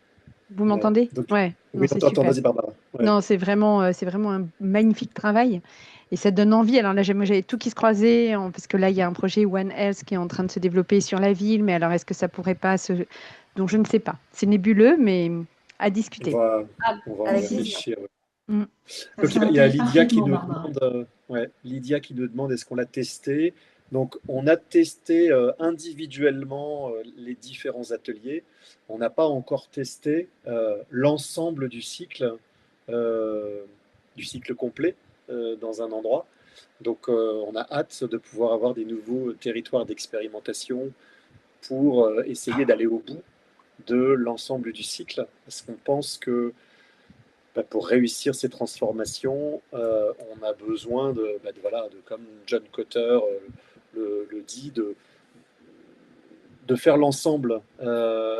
Vous m'entendez? Ouais. Oui, c'est attends, super. vas-y, Barbara. Ouais. Non, c'est vraiment un magnifique travail et ça donne envie. Alors là, j'avais tout qui se croisait, parce que là, il y a un projet One Health qui est en train de se développer sur la ville, mais alors est-ce que ça pourrait pas se... Donc, je ne sais pas. C'est nébuleux, mais à discuter. On va réfléchir. Mm. Donc, il y a Lydia qui nous demande, Lydia qui nous demande est-ce qu'on l'a testé. Donc, on a testé individuellement les différents ateliers. On n'a pas encore testé l'ensemble du cycle complet dans un endroit. Donc, on a hâte de pouvoir avoir des nouveaux territoires d'expérimentation pour essayer d'aller au bout de l'ensemble du cycle. Parce qu'on pense que pour réussir ces transformations, on a besoin voilà, comme John Cotter le dit, de faire l'ensemble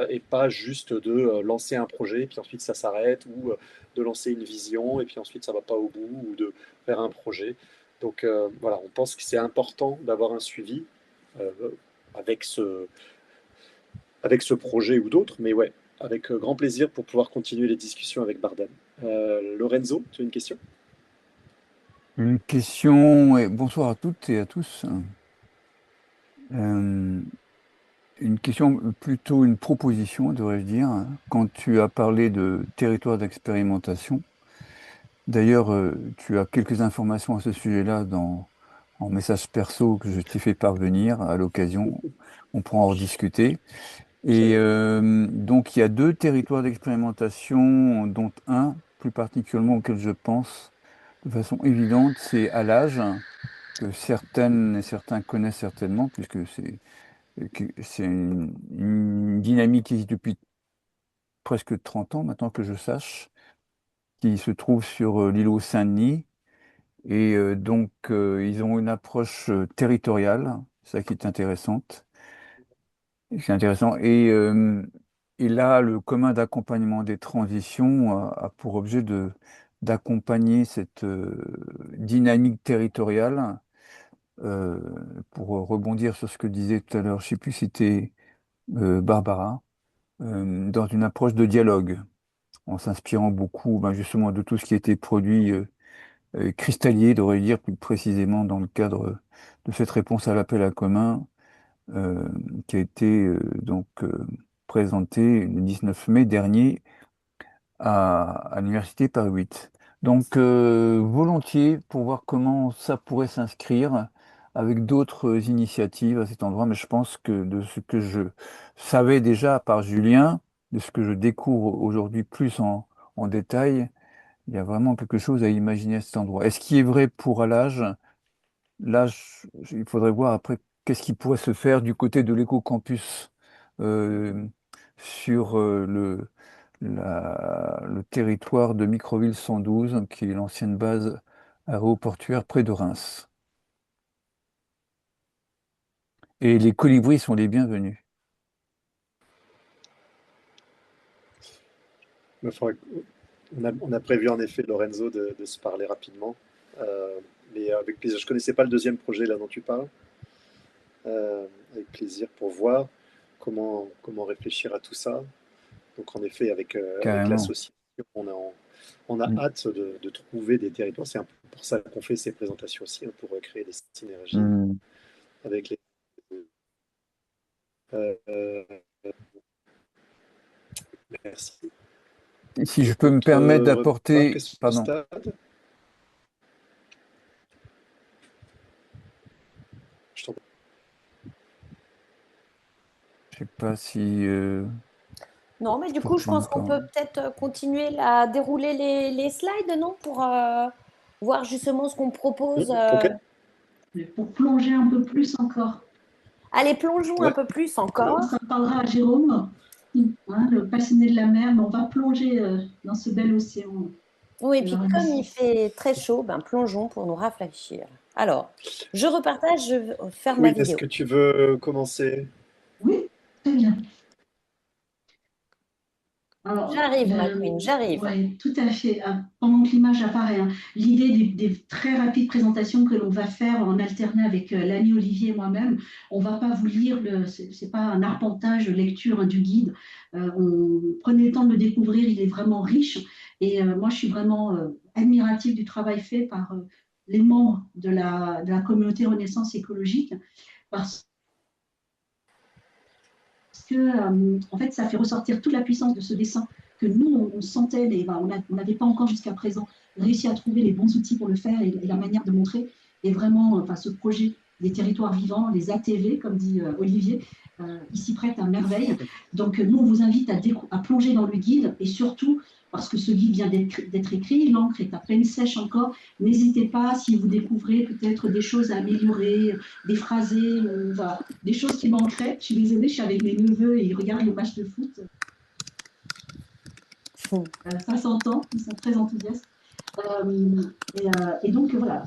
et pas juste de lancer un projet et puis ensuite ça s'arrête ou de lancer une vision et puis ensuite ça va pas au bout ou de faire un projet. Donc voilà, on pense que c'est important d'avoir un suivi euh, avec ce projet ou d'autres, mais ouais, avec grand plaisir pour pouvoir continuer les discussions avec Bardem. Lorenzo, tu as une question? Une question, et bonsoir à toutes et à tous. Une question, plutôt une proposition, devrais-je dire, quand tu as parlé de territoire d'expérimentation. D'ailleurs, tu as quelques informations à ce sujet-là en message perso que je t'ai fait parvenir à l'occasion. On pourra en rediscuter. Et donc, il y a deux territoires d'expérimentation, dont un plus particulièrement auquel je pense de façon évidente, c'est à l'âge, que certaines et certains connaissent certainement, puisque c'est une dynamique qui existe depuis presque 30 ans maintenant que je sache, qui se trouve sur l'îlot Saint-Denis. Et donc, ils ont une approche territoriale, ça qui est intéressante. C'est intéressant. Et là, le commun d'accompagnement des transitions a pour objet d'accompagner cette dynamique territoriale. euh, pour rebondir sur ce que disait tout à l'heure, je ne sais plus si c'était Barbara, dans une approche de dialogue, en s'inspirant beaucoup justement de tout ce qui a été produit cristallier, devrait dire plus précisément dans le cadre de cette réponse à l'appel à commun euh, qui a été présenté le 19 mai dernier à l'Université Paris 8. Donc, volontiers pour voir comment ça pourrait s'inscrire avec d'autres initiatives à cet endroit, mais je pense que de ce que je savais déjà par Julien, de ce que je découvre aujourd'hui plus en détail, il y a vraiment quelque chose à imaginer à cet endroit. Est-ce qui est vrai pour Alage? Là, il faudrait voir après qu'est-ce qui pourrait se faire du côté de l'éco-campus sur le territoire de Microville 112, qui est l'ancienne base aéroportuaire près de Reims. Et les colibris sont les bienvenus. On a prévu en effet, Lorenzo, de se parler rapidement. Mais avec plaisir. Je ne connaissais pas le deuxième projet là dont tu parles. Avec plaisir pour voir comment réfléchir à tout ça. Donc en effet, avec l'association, on a hâte de trouver des territoires. C'est un peu pour ça qu'on fait ces présentations aussi, hein, pour créer des synergies avec les... merci. Si je peux me permettre d'apporter... Pardon. Je sais pas si... Non, mais du coup, je pense qu'on peut peut-être continuer à dérouler les slides, non, pour voir justement ce qu'on propose. Pour plonger un peu plus encore. Allez, plongeons un peu plus encore. Ça parlera à Jérôme, hein, le passionné de la mer, mais on va plonger dans ce bel océan. Oui, et puis comme il fait très chaud, plongeons pour nous rafraîchir. Alors, je repartage, je vais faire ma vidéo. Est-ce que tu veux commencer? Oui, très bien. J'arrive, ma queen, j'arrive. Oui, tout à fait. Pendant que l'image apparaît, hein, l'idée des très rapides présentations que l'on va faire en alterné avec l'ami Olivier et moi-même, on ne va pas vous lire, ce n'est pas un arpentage lecture du guide. Prenez le temps de le découvrir, il est vraiment riche. Et moi, je suis vraiment admirative du travail fait par les membres de la communauté Renaissance écologique, parce que en fait, ça fait ressortir toute la puissance de ce dessin que nous, on sentait, mais on n'avait pas encore jusqu'à présent réussi à trouver les bons outils pour le faire et la manière de montrer. Et vraiment, ce projet des territoires vivants, les ATV, comme dit Olivier, il s'y prête à merveille. Donc, nous, on vous invite à plonger dans le guide et surtout, parce que ce guide vient d'être écrit, l'encre est à peine sèche encore, n'hésitez pas, si vous découvrez peut-être des choses à améliorer, des phrasés, des choses qui manqueraient. Je suis désolée, je suis avec mes neveux et ils regardent le match de foot. Ça s'entend, ils sont très enthousiastes. Et donc, voilà.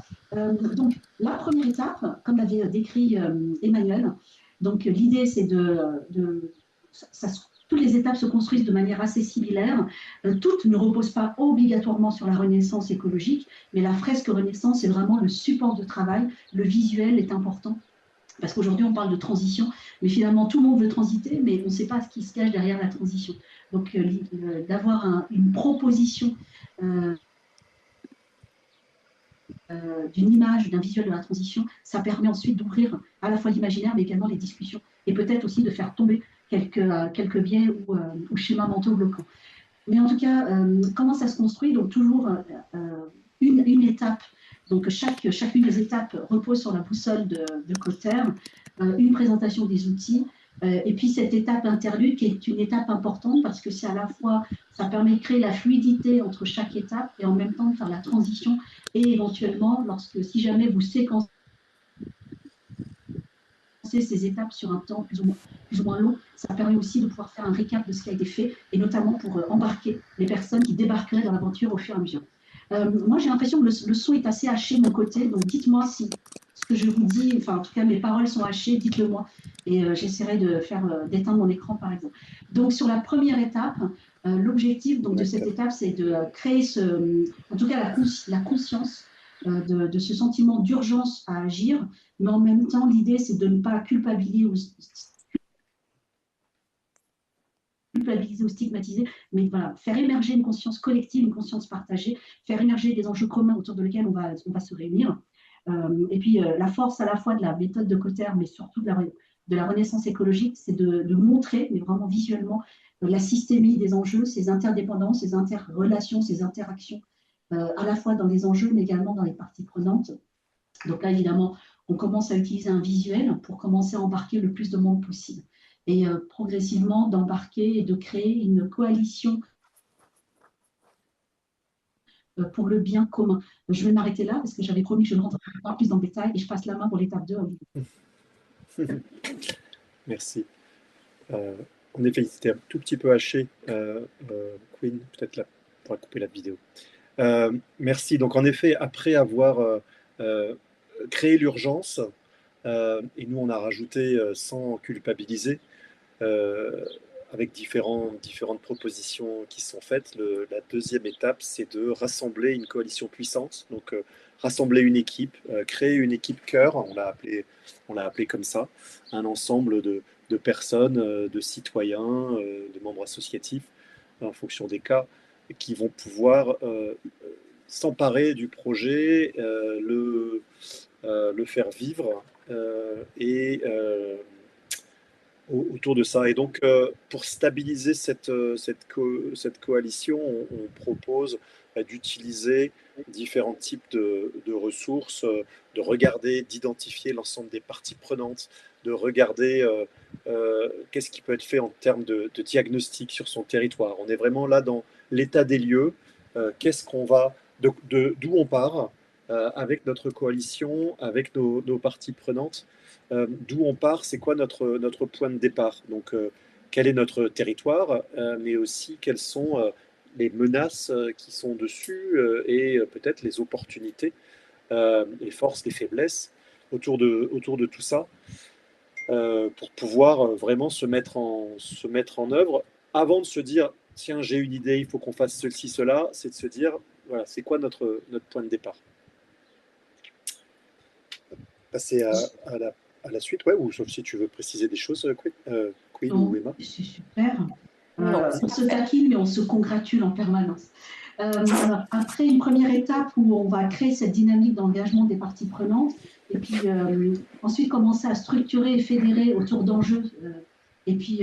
Donc, la première étape, comme l'avait décrit Emmanuel, donc l'idée, c'est toutes les étapes se construisent de manière assez similaire. Toutes ne reposent pas obligatoirement sur la renaissance écologique, mais la fresque renaissance est vraiment le support de travail. Le visuel est important, parce qu'aujourd'hui, on parle de transition, mais finalement, tout le monde veut transiter, mais on ne sait pas ce qui se cache derrière la transition. Donc, d'avoir une proposition d'une image, d'un visuel de la transition, ça permet ensuite d'ouvrir à la fois l'imaginaire, mais également les discussions, et peut-être aussi de faire tomber quelques biais ou schémas mentaux bloquants. Mais en tout cas, comment ça se construit? Donc toujours une étape. Donc chacune des étapes repose sur la boussole de Cotter, une présentation des outils, et puis cette étape interlude qui est une étape importante parce que c'est à la fois, ça permet de créer la fluidité entre chaque étape et en même temps de faire la transition et éventuellement, si jamais vous séquencez ces étapes sur un temps plus ou moins long, ça permet aussi de pouvoir faire un récap de ce qui a été fait et notamment pour embarquer les personnes qui débarqueraient dans l'aventure au fur et à mesure. Moi, j'ai l'impression que le son est assez haché de mon côté, donc dites-moi si ce que je vous dis, enfin en tout cas mes paroles sont hachées, dites-le moi et j'essaierai d'éteindre mon écran par exemple. Donc sur la première étape, l'objectif de cette étape, c'est de créer en tout cas la conscience de ce sentiment d'urgence à agir, mais en même temps, l'idée, c'est de ne pas culpabiliser ou stigmatiser, mais voilà, faire émerger une conscience collective, une conscience partagée, faire émerger des enjeux communs autour de lesquels on va se réunir. Et puis, la force à la fois de la méthode de Cotter, mais surtout de la renaissance écologique, c'est de montrer, mais vraiment visuellement, la systémie des enjeux, ces interdépendances, ces interrelations, ces interactions, à la fois dans les enjeux, mais également dans les parties prenantes. Donc là, évidemment, on commence à utiliser un visuel pour commencer à embarquer le plus de monde possible. Et progressivement, d'embarquer et de créer une coalition pour le bien commun. Je vais m'arrêter là parce que j'avais promis que je ne rentrerai pas plus dans le détail et je passe la main pour l'étape 2. Merci. En effet, c'était un tout petit peu haché. Queen, peut-être là, on pourra couper la vidéo. Merci. Donc, en effet, après avoir créé l'urgence, et nous, on a rajouté sans culpabiliser, euh, avec différentes propositions qui sont faites. La deuxième étape, c'est de rassembler une coalition puissante, donc rassembler une équipe, créer une équipe cœur, on l'a appelé comme ça, un ensemble de personnes, de citoyens, de membres associatifs, en fonction des cas, qui vont pouvoir s'emparer du projet, le faire vivre et autour de ça. Et donc, pour stabiliser cette coalition, on propose d'utiliser différents types de ressources, de regarder, d'identifier l'ensemble des parties prenantes, de regarder qu'est-ce qui peut être fait en termes de diagnostic sur son territoire. On est vraiment là dans l'état des lieux, qu'est-ce qu'on va, d'où on part avec notre coalition, avec nos parties prenantes, d'où on part, c'est quoi notre point de départ. Donc, quel est notre territoire, mais aussi quelles sont les menaces qui sont dessus et peut-être les opportunités, les forces, les faiblesses autour de tout ça, pour pouvoir vraiment se mettre en œuvre avant de se dire tiens, j'ai une idée, il faut qu'on fasse ceci, cela. C'est de se dire voilà, c'est quoi notre point de départ. Passer à la suite, ouais, ou sauf si tu veux préciser des choses, Queen ou Emma. C'est super. On se taquine, mais on se congratule en permanence. Après une première étape où on va créer cette dynamique d'engagement des parties prenantes, et puis ensuite commencer à structurer et fédérer autour d'enjeux, et puis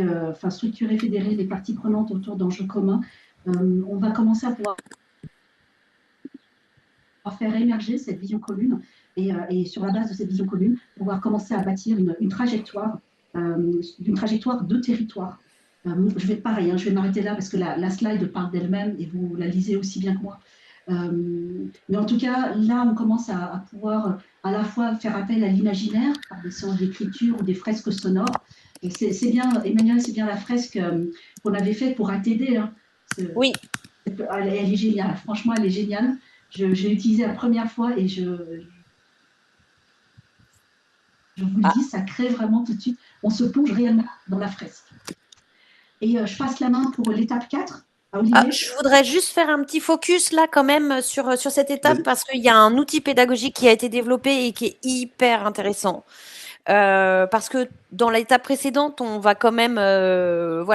structurer et fédérer les parties prenantes autour d'enjeux communs, on va commencer à pouvoir faire émerger cette vision commune et sur la base de cette vision commune, pouvoir commencer à bâtir une trajectoire de territoire. Je vais pareil, je vais m'arrêter là parce que la slide parle d'elle-même et vous la lisez aussi bien que moi. Mais en tout cas, là, on commence à pouvoir à la fois faire appel à l'imaginaire par des séances d'écriture ou des fresques sonores. Et c'est bien, Emmanuel, c'est bien la fresque qu'on avait faite pour ATD. Hein. Oui. Elle est géniale, franchement, elle est géniale. Je l'ai utilisée la première fois et je vous le dis, ça crée vraiment tout de suite, on se plonge réellement dans la fresque. Et je passe la main pour l'étape 4. Je voudrais juste faire un petit focus là quand même sur cette étape parce qu'il y a un outil pédagogique qui a été développé et qui est hyper intéressant. Parce que dans l'étape précédente, on va quand même, on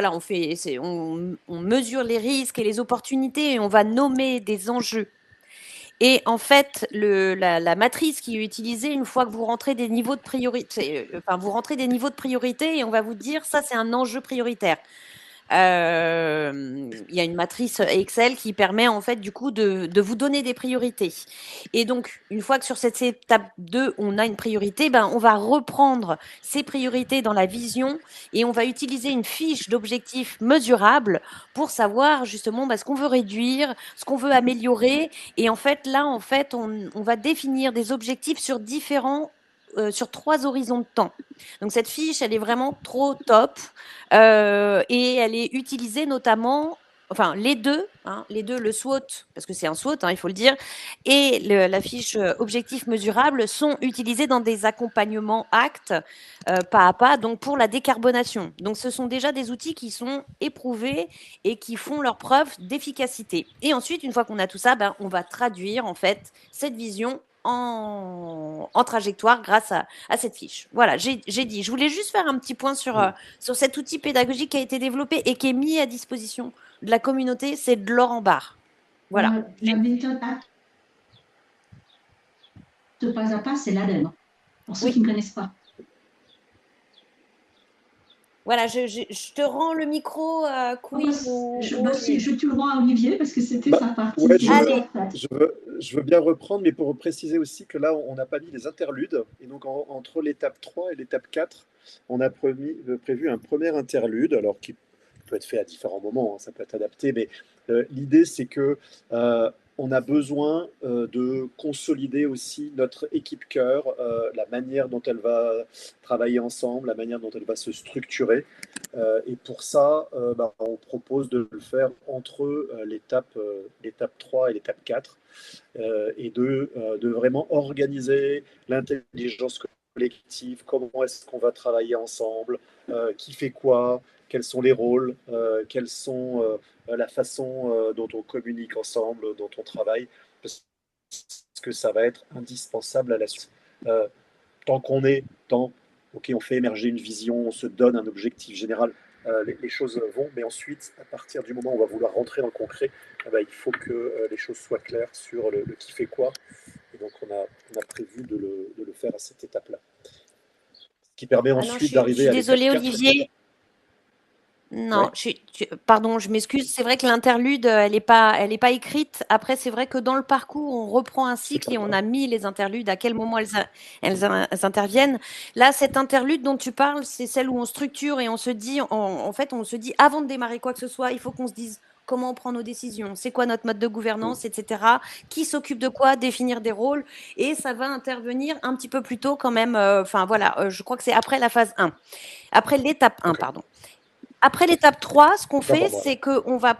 mesure les risques et les opportunités et on va nommer des enjeux. Et en fait, la matrice qui est utilisée, une fois que vous rentrez des niveaux de priorité, vous rentrez des niveaux de priorité et on va vous dire ça, c'est un enjeu prioritaire. Il y a une matrice Excel qui permet en fait du coup de vous donner des priorités. Et donc, une fois que sur cette étape 2, on a une priorité, on va reprendre ces priorités dans la vision et on va utiliser une fiche d'objectifs mesurables pour savoir justement ce qu'on veut réduire, ce qu'on veut améliorer. Et en fait, là, on va définir des objectifs sur 3 horizons de temps. Donc cette fiche, elle est vraiment trop top et elle est utilisée notamment, les deux, le SWOT, parce que c'est un SWOT, il faut le dire, et la fiche objectif mesurable sont utilisés dans des accompagnements actes pas à pas, donc pour la décarbonation. Donc ce sont déjà des outils qui sont éprouvés et qui font leur preuve d'efficacité. Et ensuite, une fois qu'on a tout ça, on va traduire en fait cette vision en trajectoire grâce à cette fiche. Voilà, j'ai dit. Je voulais juste faire un petit point sur cet outil pédagogique qui a été développé et qui est mis à disposition de la communauté. C'est de l'or en barre. Voilà. La méthode acte pas à pas, c'est l'ADEME, pour ceux qui ne connaissent pas. Voilà, je te rends le micro, Queen. Je te le rends à Olivier parce que c'était sa partie. Ouais, je veux bien reprendre, mais pour préciser aussi que là, on n'a pas mis les interludes. Et donc, entre l'étape 3 et l'étape 4, on a prévu un premier interlude, alors qui peut être fait à différents moments, ça peut être adapté, mais l'idée, c'est que on a besoin de consolider aussi notre équipe cœur, la manière dont elle va travailler ensemble, la manière dont elle va se structurer. Et pour ça, on propose de le faire entre l'étape 3 et l'étape 4, et de vraiment organiser l'intelligence collective, comment est-ce qu'on va travailler ensemble, qui fait quoi, quels sont les rôles, quelles sont la façon dont on communique ensemble, dont on travaille, parce que ça va être indispensable à la suite. Euh, Tant qu'on est dans, OK, on fait émerger une vision, on se donne un objectif général, les choses vont, mais ensuite, à partir du moment où on va vouloir rentrer dans le concret, il faut que les choses soient claires sur le qui fait quoi. Et donc, on a prévu de le faire à cette étape-là. Ce qui permet ensuite d'arriver à l'étape 4. Je suis désolée, Olivier. Non, pardon, je m'excuse. C'est vrai que l'interlude, elle n'est pas écrite. Après, c'est vrai que dans le parcours, on reprend un cycle et on a mis les interludes, à quel moment elles interviennent. Là, cette interlude dont tu parles, c'est celle où on structure et on se dit, en fait, on se dit, avant de démarrer quoi que ce soit, il faut qu'on se dise comment on prend nos décisions, c'est quoi notre mode de gouvernance, etc. Qui s'occupe de quoi, définir des rôles. Et ça va intervenir un petit peu plus tôt quand même. Je crois que c'est après la phase 1. Après l'étape 1, pardon. Après l'étape 3, ce qu'on fait, c'est qu'on va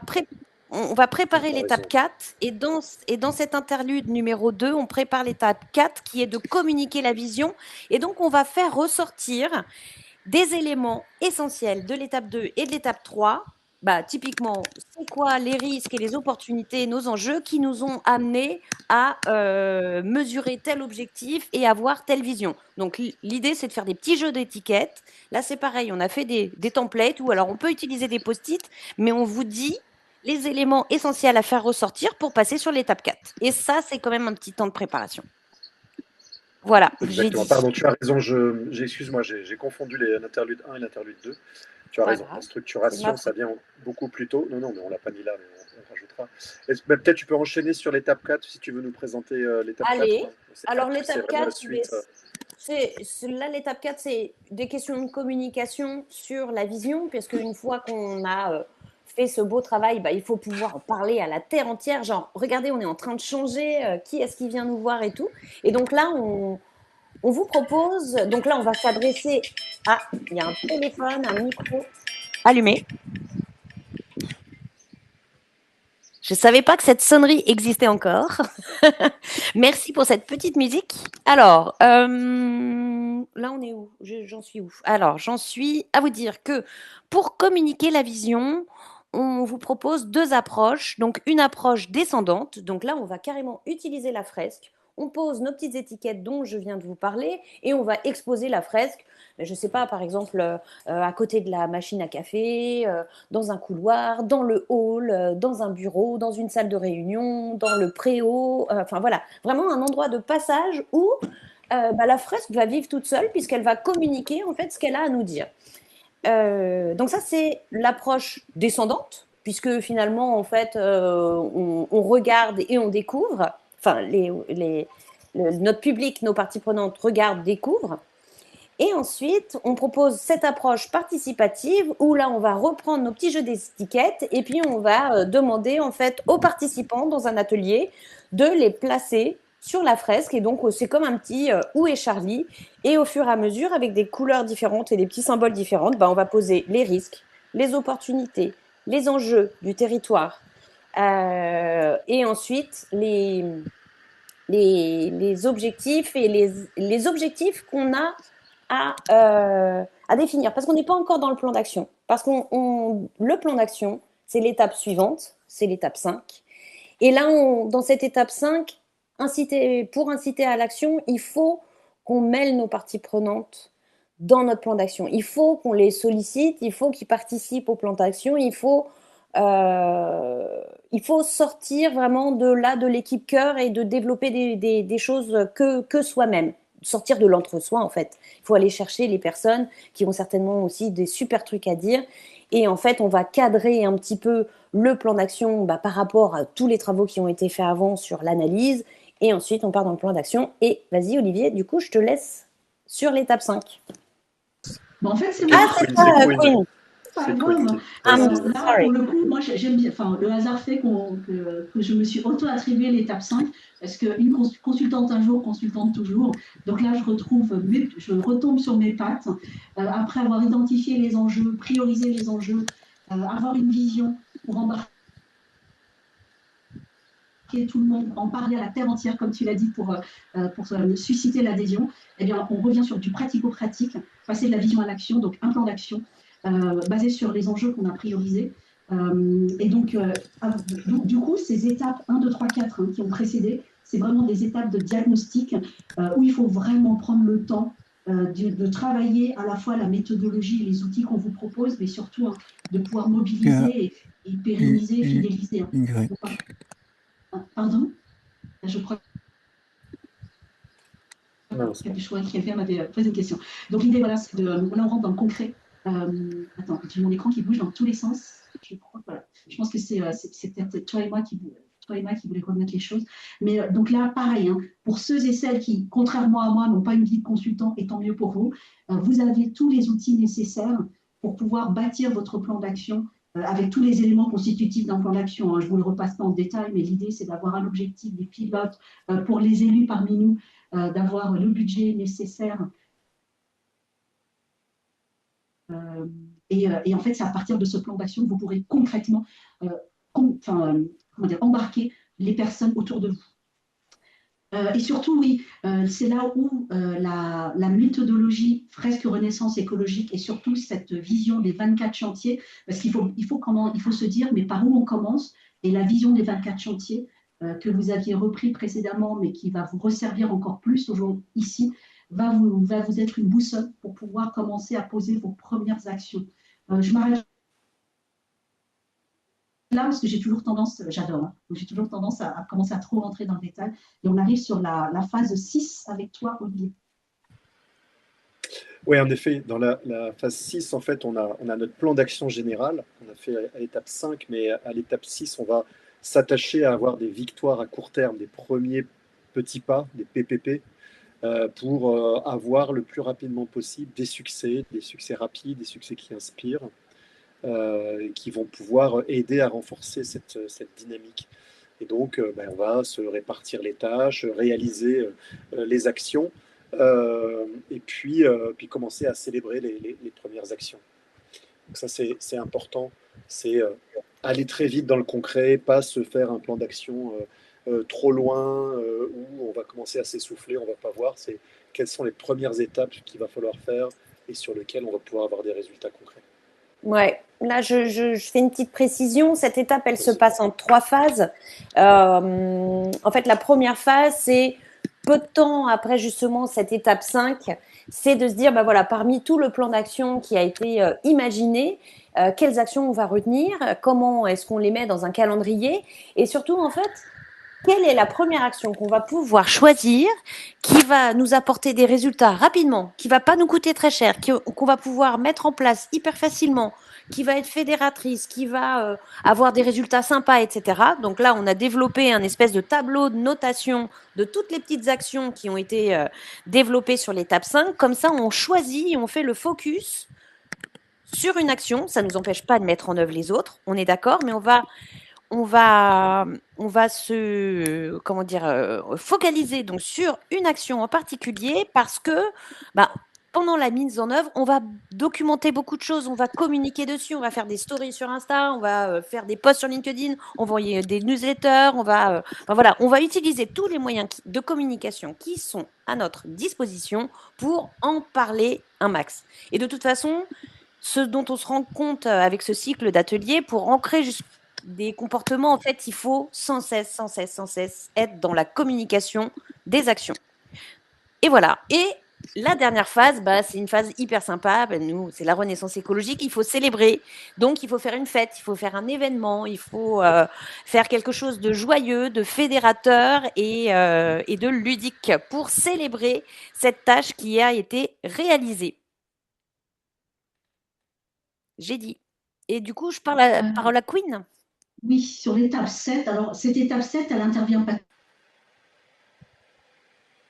préparer l'étape 4 et dans cet interlude numéro 2, on prépare l'étape 4 qui est de communiquer la vision et donc on va faire ressortir des éléments essentiels de l'étape 2 et de l'étape 3. Typiquement, c'est quoi les risques et les opportunités, nos enjeux qui nous ont amenés à mesurer tel objectif et avoir telle vision. Donc, l'idée, c'est de faire des petits jeux d'étiquettes. Là, c'est pareil, on a fait des templates ou alors on peut utiliser des post-it, mais on vous dit les éléments essentiels à faire ressortir pour passer sur l'étape 4. Et ça, c'est quand même un petit temps de préparation. Voilà. Exactement. Pardon, tu as raison. Excuse-moi, j'ai confondu l'interlude 1 et l'interlude 2. Tu as raison. La structuration, ça vient beaucoup plus tôt. Non, mais on ne l'a pas mis là, mais on rajoutera. Peut-être tu peux enchaîner sur l'étape 4 si tu veux nous présenter l'étape 4. Allez. Alors, l'étape 4, l'étape 4, c'est des questions de communication sur la vision, puisque une fois qu'on a fait ce beau travail, il faut pouvoir en parler à la terre entière. Genre, regardez, on est en train de changer, qui est-ce qui vient nous voir et tout. Et donc là, on vous propose, donc là, on va s'adresser à, il y a un téléphone, un micro allumé. Je ne savais pas que cette sonnerie existait encore. Merci pour cette petite musique. Alors, là, on est où? J'en suis où? Alors, j'en suis à vous dire que pour communiquer la vision, on vous propose 2 approches. Donc, une approche descendante. Donc là, on va carrément utiliser la fresque. On pose nos petites étiquettes dont je viens de vous parler et on va exposer la fresque. Je ne sais pas, par exemple, à côté de la machine à café, dans un couloir, dans le hall, dans un bureau, dans une salle de réunion, dans le préau. Voilà, vraiment un endroit de passage où la fresque va vivre toute seule puisqu'elle va communiquer en fait ce qu'elle a à nous dire. Donc ça, c'est l'approche descendante puisque finalement, en fait, on regarde et on découvre. Enfin, notre public, nos parties prenantes regardent, découvrent. Et ensuite, on propose cette approche participative où là, on va reprendre nos petits jeux d'étiquettes et puis on va demander en fait aux participants dans un atelier de les placer sur la fresque. Et donc, c'est comme un petit où est Charlie. Et au fur et à mesure, avec des couleurs différentes et des petits symboles différents, on va poser les risques, les opportunités, les enjeux du territoire. Et ensuite, les objectifs et les objectifs qu'on a à définir. Parce qu'on n'est pas encore dans le plan d'action. Parce que le plan d'action, c'est l'étape suivante, c'est l'étape 5. Et là, dans cette étape 5, pour inciter à l'action, il faut qu'on mêle nos parties prenantes dans notre plan d'action. Il faut qu'on les sollicite, il faut qu'ils participent au plan d'action, il faut sortir vraiment de l'équipe cœur et de développer des choses que soi-même. Sortir de l'entre-soi, en fait. Il faut aller chercher les personnes qui ont certainement aussi des super trucs à dire. Et en fait, on va cadrer un petit peu le plan d'action par rapport à tous les travaux qui ont été faits avant sur l'analyse. Et ensuite, on part dans le plan d'action. Et vas-y, Olivier, du coup, je te laisse sur l'étape 5. En fait, c'est moi. Ah, c'est toi, Queen. pas C'est grave. compliqué. I'm Là, sorry. pour le coup, moi, j'aime bien. Enfin, le hasard fait que je me suis auto-attribué l'étape 5, parce qu'une consultante un jour, consultante toujours. Donc là, je retombe sur mes pattes, après avoir identifié les enjeux, priorisé les enjeux, avoir une vision pour embarquer tout le monde, en parler à la terre entière, comme tu l'as dit, pour susciter l'adhésion. Eh bien, on revient sur du pratico-pratique, passer de la vision à l'action, donc un plan d'action basé sur les enjeux qu'on a priorisés. Et donc, du coup, ces étapes 1, 2, 3, 4 hein, qui ont précédé, c'est vraiment des étapes de diagnostic où il faut vraiment prendre le temps de travailler à la fois la méthodologie et les outils qu'on vous propose, mais surtout hein, de pouvoir mobiliser et pérenniser et fidéliser. Hein. Y. Pardon? Je crois Mince. que quelqu'un m'avait posé une question. Donc l'idée, voilà, c'est de. Là, on rentre dans le concret. Attends, j'ai mon écran qui bouge dans tous les sens. Je pense que c'est peut-être toi et moi qui voulez remettre les choses. Mais donc là, pareil, hein, pour ceux et celles qui, contrairement à moi, n'ont pas une vie de consultant, et tant mieux pour vous, vous avez tous les outils nécessaires pour pouvoir bâtir votre plan d'action avec tous les éléments constitutifs d'un plan d'action. Hein. Je ne vous le repasse pas en détail, mais l'idée, c'est d'avoir un objectif, des pilotes, pour les élus parmi nous, d'avoir le budget nécessaire. Et en fait, c'est à partir de ce plan d'action que vous pourrez concrètement embarquer les personnes autour de vous. Et surtout, oui, c'est là où la méthodologie fresque Renaissance écologique et surtout cette vision des 24 chantiers, parce qu'il faut se dire, mais par où on commence? Et la vision des 24 chantiers que vous aviez repris précédemment, mais qui va vous resservir encore plus aujourd'hui ici, va vous être une boussole pour pouvoir commencer à poser vos premières actions. Je m'arrête là parce que j'ai toujours tendance, j'adore, hein, j'ai toujours tendance à commencer à trop rentrer dans le détail. Et on arrive sur la phase 6 avec toi, Olivier. Oui, en effet, dans la phase 6, en fait, on a notre plan d'action général. On a fait à l'étape 5, mais à l'étape 6, on va s'attacher à avoir des victoires à court terme, des premiers petits pas, des PPP, pour avoir le plus rapidement possible des succès rapides, des succès qui inspirent, qui vont pouvoir aider à renforcer cette dynamique. Et donc, on va se répartir les tâches, réaliser les actions, et puis commencer à célébrer les premières actions. Donc ça, c'est important. C'est aller très vite dans le concret, pas se faire un plan d'action trop loin, où on va commencer à s'essouffler, on ne va pas voir. C'est quelles sont les premières étapes qu'il va falloir faire et sur lesquelles on va pouvoir avoir des résultats concrets. Ouais, là je fais une petite précision. Cette étape, elle se passe en 3 phases. En fait, la première phase, c'est peu de temps après justement cette étape 5, c'est de se dire, bah voilà, parmi tout le plan d'action qui a été imaginé, quelles actions on va retenir, comment est-ce qu'on les met dans un calendrier, et surtout en fait, quelle est la première action qu'on va pouvoir choisir, qui va nous apporter des résultats rapidement, qui va pas nous coûter très cher, qu'on va pouvoir mettre en place hyper facilement, qui va être fédératrice, qui va avoir des résultats sympas, etc. Donc là, on a développé un espèce de tableau de notation de toutes les petites actions qui ont été développées sur l'étape 5. Comme ça, on choisit, on fait le focus sur une action. Ça ne nous empêche pas de mettre en œuvre les autres, on est d'accord, mais on va se focaliser donc sur une action en particulier parce que pendant la mise en œuvre, on va documenter beaucoup de choses, on va communiquer dessus, on va faire des stories sur Insta, on va faire des posts sur LinkedIn, on va envoyer des newsletters, on va utiliser tous les moyens de communication qui sont à notre disposition pour en parler un max. Et de toute façon, ce dont on se rend compte avec ce cycle d'atelier, pour ancrer des comportements, en fait, il faut sans cesse être dans la communication des actions. Et voilà. Et la dernière phase, c'est une phase hyper sympa. Nous, c'est la renaissance écologique. Il faut célébrer. Donc, il faut faire une fête, il faut faire un événement, il faut faire quelque chose de joyeux, de fédérateur et de ludique pour célébrer cette tâche qui a été réalisée. J'ai dit. Et du coup, je parole à Queen. Oui, sur l'étape 7. Alors, cette étape 7, elle n'intervient pas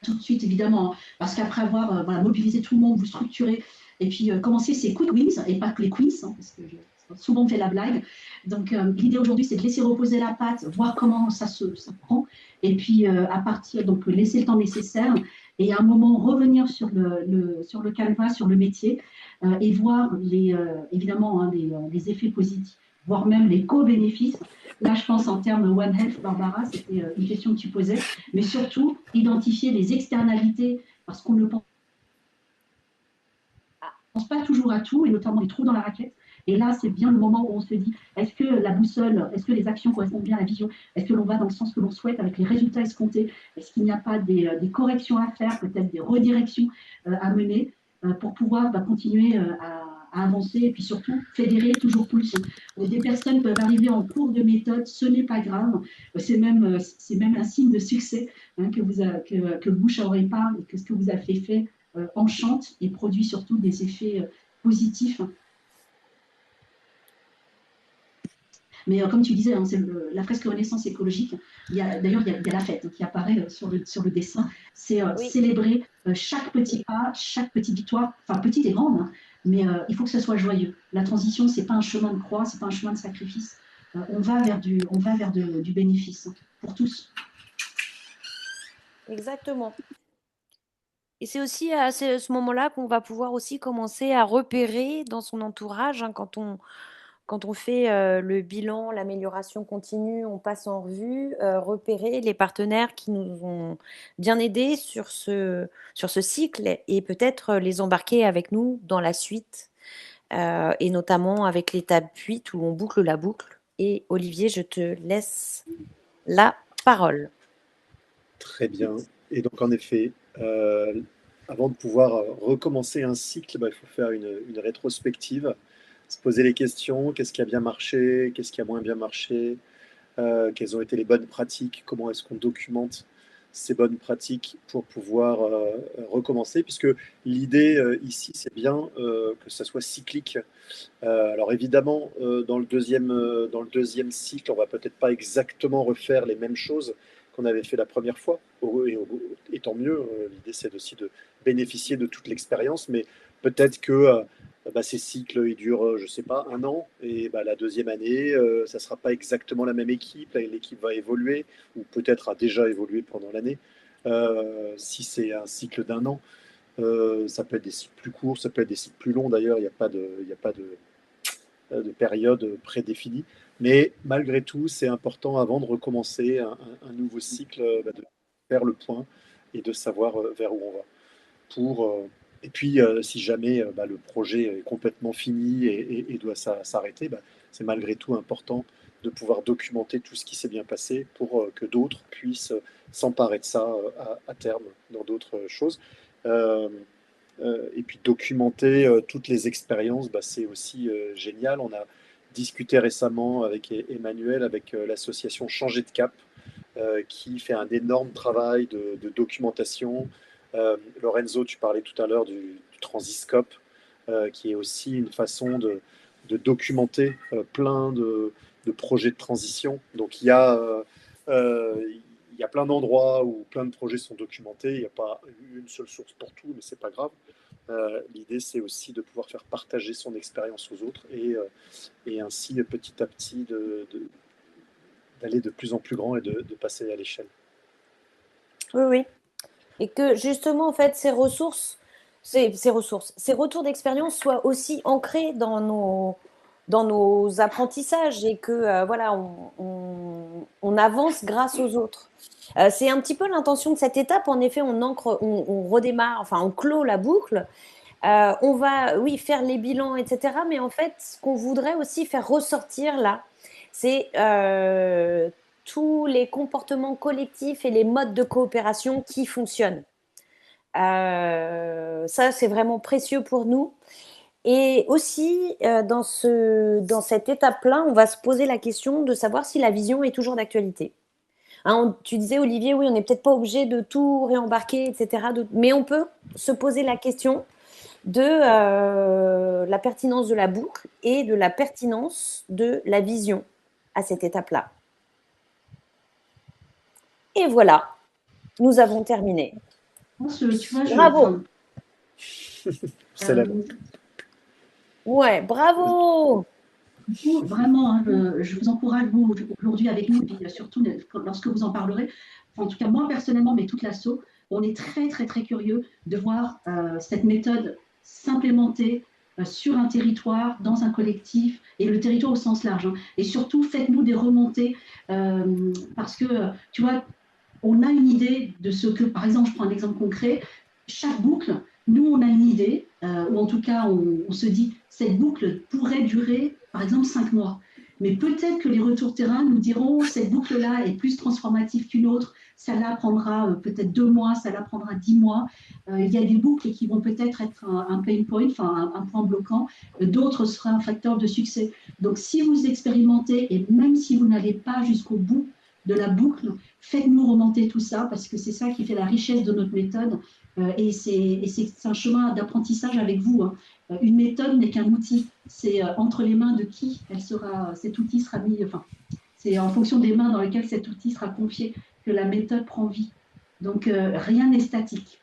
tout de suite, évidemment, parce qu'après avoir mobilisé tout le monde, vous structurez et puis commencer ses quick wins, et pas que les queens, hein, parce que souvent on fait la blague. Donc l'idée aujourd'hui, c'est de laisser reposer la pâte, voir comment ça prend, et puis à partir, donc laisser le temps nécessaire, et à un moment revenir sur le canevas, sur le métier, et voir évidemment les effets positifs, voire même les co-bénéfices. Là, je pense en termes One Health, Barbara, c'était une question que tu posais, mais surtout identifier les externalités, parce qu'on ne pense pas toujours à tout, et notamment les trous dans la raquette. Et là, c'est bien le moment où on se dit, est-ce que la boussole, est-ce que les actions correspondent bien à la vision? Est-ce que l'on va dans le sens que l'on souhaite avec les résultats escomptés? Est-ce qu'il n'y a pas des corrections à faire, peut-être des redirections à mener pour pouvoir continuer à avancer et puis surtout fédérer toujours plus. Des personnes peuvent arriver en cours de méthode, ce n'est pas grave, c'est même un signe de succès que le bouche à oreille parle et que ce que vous avez fait enchante et produit surtout des effets positifs. Mais comme tu disais, hein, c'est la fresque Renaissance écologique. D'ailleurs, il y a la fête qui apparaît sur le dessin. C'est célébrer chaque petit pas, chaque petite victoire, enfin petite et grande, hein, mais il faut que ce soit joyeux. La transition, c'est pas un chemin de croix, c'est pas un chemin de sacrifice. On va vers du bénéfice pour tous. Exactement. Et c'est aussi à ce moment-là qu'on va pouvoir aussi commencer à repérer dans son entourage, hein, quand on fait le bilan, l'amélioration continue, on passe en revue, repérer les partenaires qui nous ont bien aidés sur ce cycle et peut-être les embarquer avec nous dans la suite, et notamment avec l'étape 8 où on boucle la boucle. Et Olivier, je te laisse la parole. Très bien. Et donc, en effet, avant de pouvoir recommencer un cycle, il faut faire une rétrospective, se poser les questions, qu'est-ce qui a bien marché, qu'est-ce qui a moins bien marché, quelles ont été les bonnes pratiques, comment est-ce qu'on documente ces bonnes pratiques pour pouvoir recommencer, puisque l'idée ici, c'est bien que ça soit cyclique. Alors évidemment, dans le deuxième cycle, on va peut-être pas exactement refaire les mêmes choses qu'on avait fait la première fois, et tant mieux. L'idée, c'est aussi de bénéficier de toute l'expérience, mais peut-être que ces cycles, ils durent, je sais pas, 1 an, et la deuxième année, ça sera pas exactement la même équipe, l'équipe va évoluer, ou peut-être a déjà évolué pendant l'année, si c'est un cycle d'1 an. Ça peut être des cycles plus courts, ça peut être des cycles plus longs d'ailleurs, il n'y a pas de période prédéfinie. Mais malgré tout, c'est important avant de recommencer un nouveau cycle, de faire le point et de savoir vers où on va. Et puis, si jamais le projet est complètement fini et doit s'arrêter, c'est malgré tout important de pouvoir documenter tout ce qui s'est bien passé pour que d'autres puissent s'emparer de ça à terme dans d'autres choses. Et puis documenter toutes les expériences, c'est aussi génial. On a discuté récemment avec Emmanuel, avec l'association Changer de Cap, qui fait un énorme travail de documentation. Lorenzo, tu parlais tout à l'heure du Transiscope, qui est aussi une façon de documenter plein de projets de transition. Donc il y a plein d'endroits où plein de projets sont documentés. Il n'y a pas une seule source pour tout, mais c'est pas grave. L'idée, c'est aussi de pouvoir faire partager son expérience aux autres et ainsi, petit à petit, d'aller de plus en plus grand et de passer à l'échelle. Oui, oui. Et que justement, en fait, ces retours d'expérience soient aussi ancrés dans nos apprentissages et que voilà, on avance grâce aux autres. C'est un petit peu l'intention de cette étape. En effet, on redémarre, enfin, on clôt la boucle. On va, oui, faire les bilans, etc. Mais en fait, ce qu'on voudrait aussi faire ressortir là, c'est tous les comportements collectifs et les modes de coopération qui fonctionnent. Ça, c'est vraiment précieux pour nous. Et aussi, dans cette étape-là, on va se poser la question de savoir si la vision est toujours d'actualité. Hein, tu disais, Olivier, oui, on n'est peut-être pas obligé de tout réembarquer, etc. Mais on peut se poser la question de la pertinence de la boucle et de la pertinence de la vision à cette étape-là. Et voilà, nous avons terminé. Tu vois, Bravo. Célèbre. Ouais, bravo! Vraiment, hein, je vous encourage, vous, aujourd'hui avec nous, et puis surtout lorsque vous en parlerez. Enfin, en tout cas, moi personnellement, mais toute l'asso, on est très, très, très curieux de voir cette méthode s'implémenter sur un territoire, dans un collectif, et le territoire au sens large, hein. Et surtout, faites-nous des remontées, parce que, tu vois, on a une idée de ce que, par exemple, je prends un exemple concret, chaque boucle, nous, on a une idée, ou en tout cas, on se dit, cette boucle pourrait durer, par exemple, 5 mois. Mais peut-être que les retours terrain nous diront, cette boucle-là est plus transformative qu'une autre, celle-là prendra peut-être 2 mois, celle-là prendra 10 mois. Il y a des boucles qui vont peut-être être un pain point, enfin un point bloquant, d'autres sera un facteur de succès. Donc, si vous expérimentez, et même si vous n'allez pas jusqu'au bout de la boucle, faites-nous remonter tout ça, parce que c'est ça qui fait la richesse de notre méthode. Et c'est un chemin d'apprentissage avec vous, hein. Une méthode n'est qu'un outil. C'est entre les mains de qui cet outil sera mis. Enfin, c'est en fonction des mains dans lesquelles cet outil sera confié que la méthode prend vie. Donc, rien n'est statique.